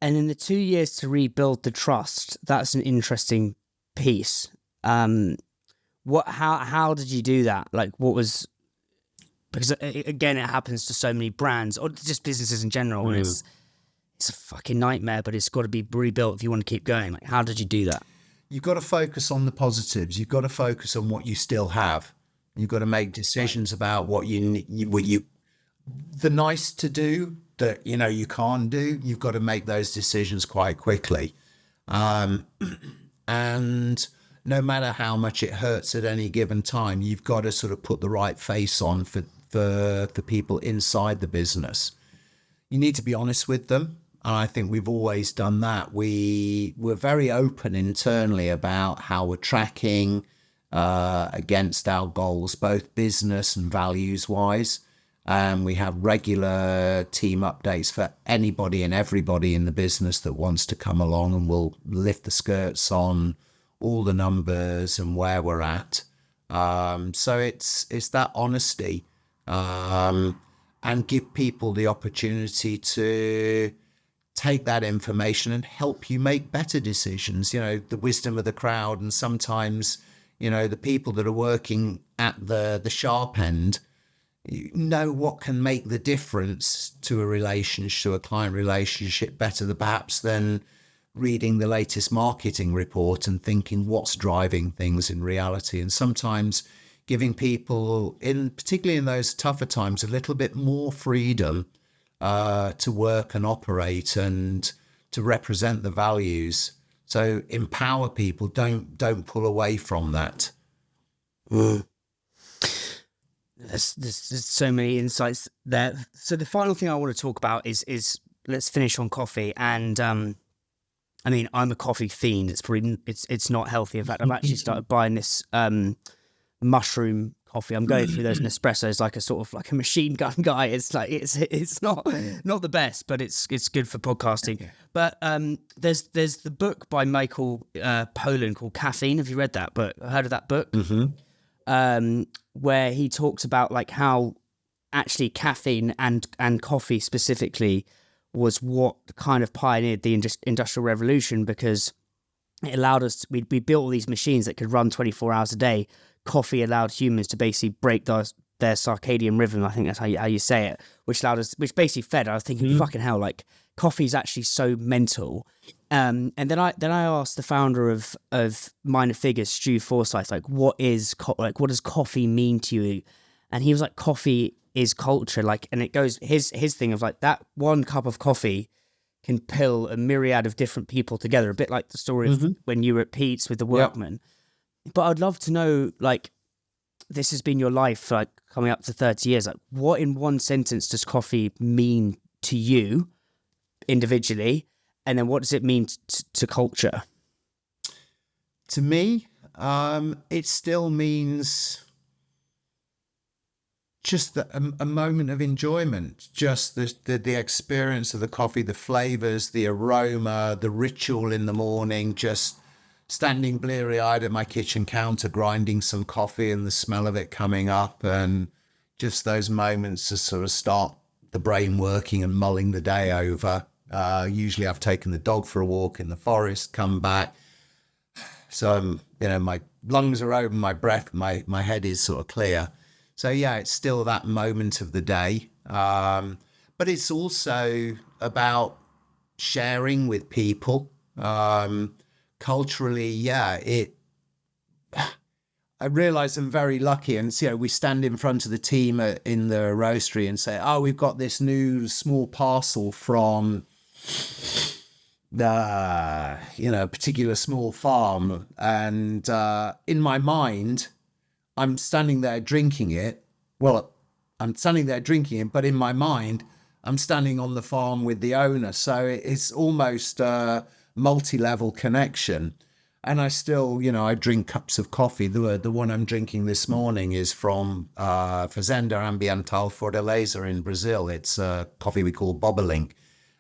A: And in the 2 years to rebuild the trust, that's an interesting piece. How did you do that? Like, what was, because again, it happens to so many brands or just businesses in general. And it's a fucking nightmare, but it's got to be rebuilt if you want to keep going. Like, how did you do that?
B: You've got to focus on the positives. You've got to focus on what you still have. You've got to make decisions about what the nice to do that, you can't do. You've got to make those decisions quite quickly. And no matter how much it hurts at any given time, you've got to sort of put the right face on for the people inside the business. You need to be honest with them. And I think we've always done that. We're very open internally about how we're tracking against our goals, both business and values wise. And we have regular team updates for anybody and everybody in the business that wants to come along, and we'll lift the skirts on all the numbers and where we're at. So it's that honesty, and give people the opportunity to take that information and help you make better decisions. The wisdom of the crowd, and sometimes, the people that are working at the sharp end, what can make the difference to a relationship, to a client relationship, better perhaps than reading the latest marketing report and thinking what's driving things in reality. And sometimes giving people, particularly in those tougher times, a little bit more freedom to work and operate and to represent the values. So empower people, don't pull away from that.
A: There's so many insights there. So the final thing I want to talk about is let's finish on coffee. And I mean, I'm a coffee fiend. It's not healthy. In fact, I've actually started buying this mushroom coffee. I'm going through those Nespressos like a machine gun guy. It's like it's not the best, but it's good for podcasting. Okay. But there's the book by Michael Pollan called Caffeine. Have you read that book? Heard of that book? Mm-hmm. Where he talks about like how actually caffeine and coffee specifically was what kind of pioneered the industrial revolution, because it allowed us, we built all these machines that could run 24 hours a day. Coffee allowed humans to basically break their circadian rhythm. I think that's how you say it, which basically fed. I was thinking, fucking hell, like coffee is actually so mental. And then I asked the founder of Minor Figures, Stu Forsyth, like, what does coffee mean to you? And he was like, coffee is culture. Like, and it goes, his thing of like, that one cup of coffee can pull a myriad of different people together, a bit like the story of when you were at Pete's with the workmen. Yep. But I'd love to know, like, this has been your life for like coming up to 30 years. Like, what in one sentence does coffee mean to you individually? And then what does it mean to culture?
B: To me, it still means just a moment of enjoyment, just the experience of the coffee, the flavors, the aroma, the ritual in the morning, just standing bleary-eyed at my kitchen counter, grinding some coffee and the smell of it coming up, and just those moments to sort of start the brain working and mulling the day over. Usually I've taken the dog for a walk in the forest, come back. So, my lungs are open, my breath, my head is sort of clear. So yeah, it's still that moment of the day. But it's also about sharing with people. Culturally, I realize I'm very lucky. And we stand in front of the team in the roastery and say, oh, we've got this new small parcel from a particular small farm. And in my mind, I'm standing there drinking it. Well, I'm standing there drinking it, but in my mind, I'm standing on the farm with the owner. So it's almost a multi-level connection. And I still, I drink cups of coffee. The one I'm drinking this morning is from Fazenda Ambiental Fortaleza in Brazil. It's a coffee we call bobolink.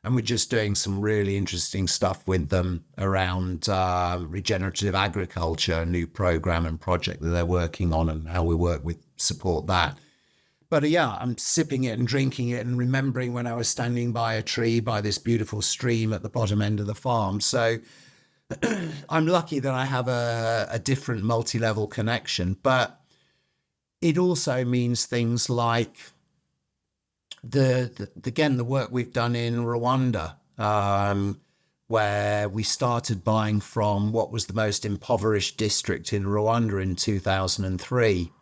B: And we're just doing some really interesting stuff with them around regenerative agriculture, a new program and project that they're working on, and how we support that. But I'm sipping it and drinking it and remembering when I was standing by a tree by this beautiful stream at the bottom end of the farm. So I'm lucky that I have a different multi-level connection. But it also means things like the work we've done in Rwanda, where we started buying from what was the most impoverished district in Rwanda in 2003.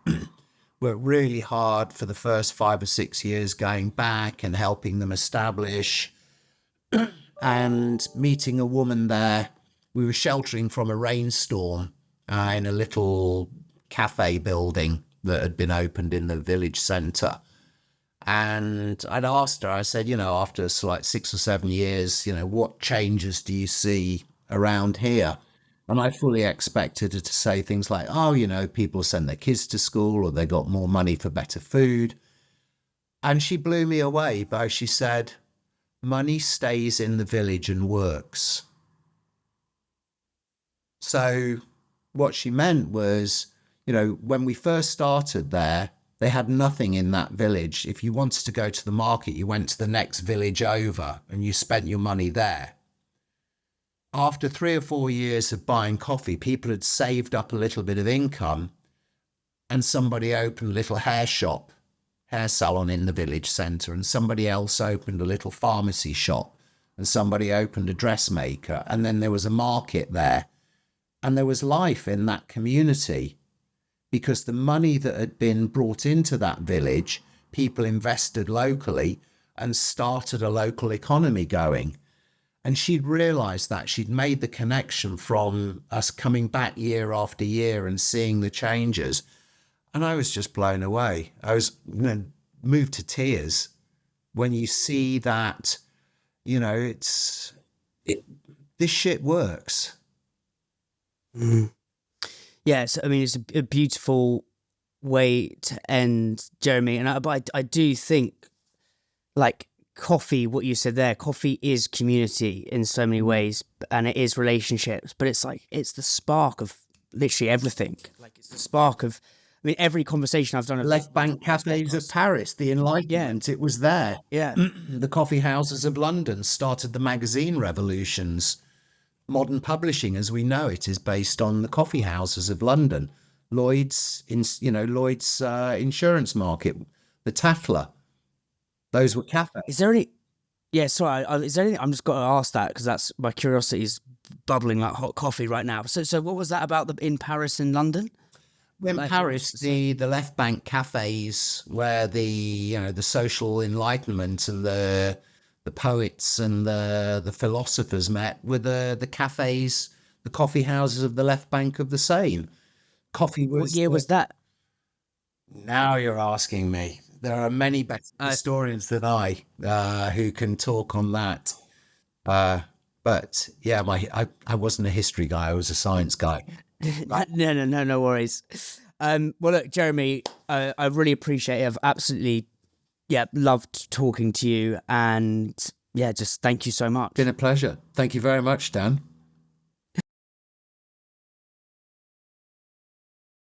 B: worked really hard for the first 5 or 6 years going back and helping them establish. And meeting a woman there, we were sheltering from a rainstorm in a little cafe building that had been opened in the village centre. And I'd asked her, I said, after like 6 or 7 years, what changes do you see around here? And I fully expected her to say things like, oh, people send their kids to school or they got more money for better food. And she blew me away by she said, money stays in the village and works. So what she meant was, when we first started there, they had nothing in that village. If you wanted to go to the market, you went to the next village over and you spent your money there. After 3 or 4 years of buying coffee, people had saved up a little bit of income and somebody opened a little hair salon in the village centre, and somebody else opened a little pharmacy shop, and somebody opened a dressmaker, and then there was a market there. And there was life in that community because the money that had been brought into that village, people invested locally and started a local economy going. And she'd realised that. She'd made the connection from us coming back year after year and seeing the changes. And I was just blown away. I was moved to tears when you see that, this shit works.
A: Yes, I mean, it's a beautiful way to end, Jeremy. And I do think, like, coffee, what you said there, coffee is community in so many ways, and it is relationships, but it's like, it's the spark of literally everything. Like, it's the spark of, I mean, every conversation I've done.
B: Left bank cafes of Paris, the Enlightenment, it was there.
A: Yeah.
B: The coffee houses of London started the magazine revolutions. Modern publishing, as we know it, is based on the coffee houses of London. Lloyd's insurance market, the Tafler. Those were cafes.
A: Is there any? Yeah, sorry. Is there anything? I'm just got to ask that because that's my curiosity is bubbling like hot coffee right now. So what was that about in Paris and London?
B: In Paris, the left bank cafes where the social enlightenment and the poets and the philosophers met were the cafes, the coffee houses of the left bank of the Seine. Coffee was.
A: What year was that?
B: Now you're asking me. There are many better historians than I who can talk on that. But yeah, I wasn't a history guy. I was a science guy.
A: No worries. Well, look, Jeremy, I really appreciate it. I've absolutely, loved talking to you, and just thank you so much.
B: Been a pleasure. Thank you very much, Dan.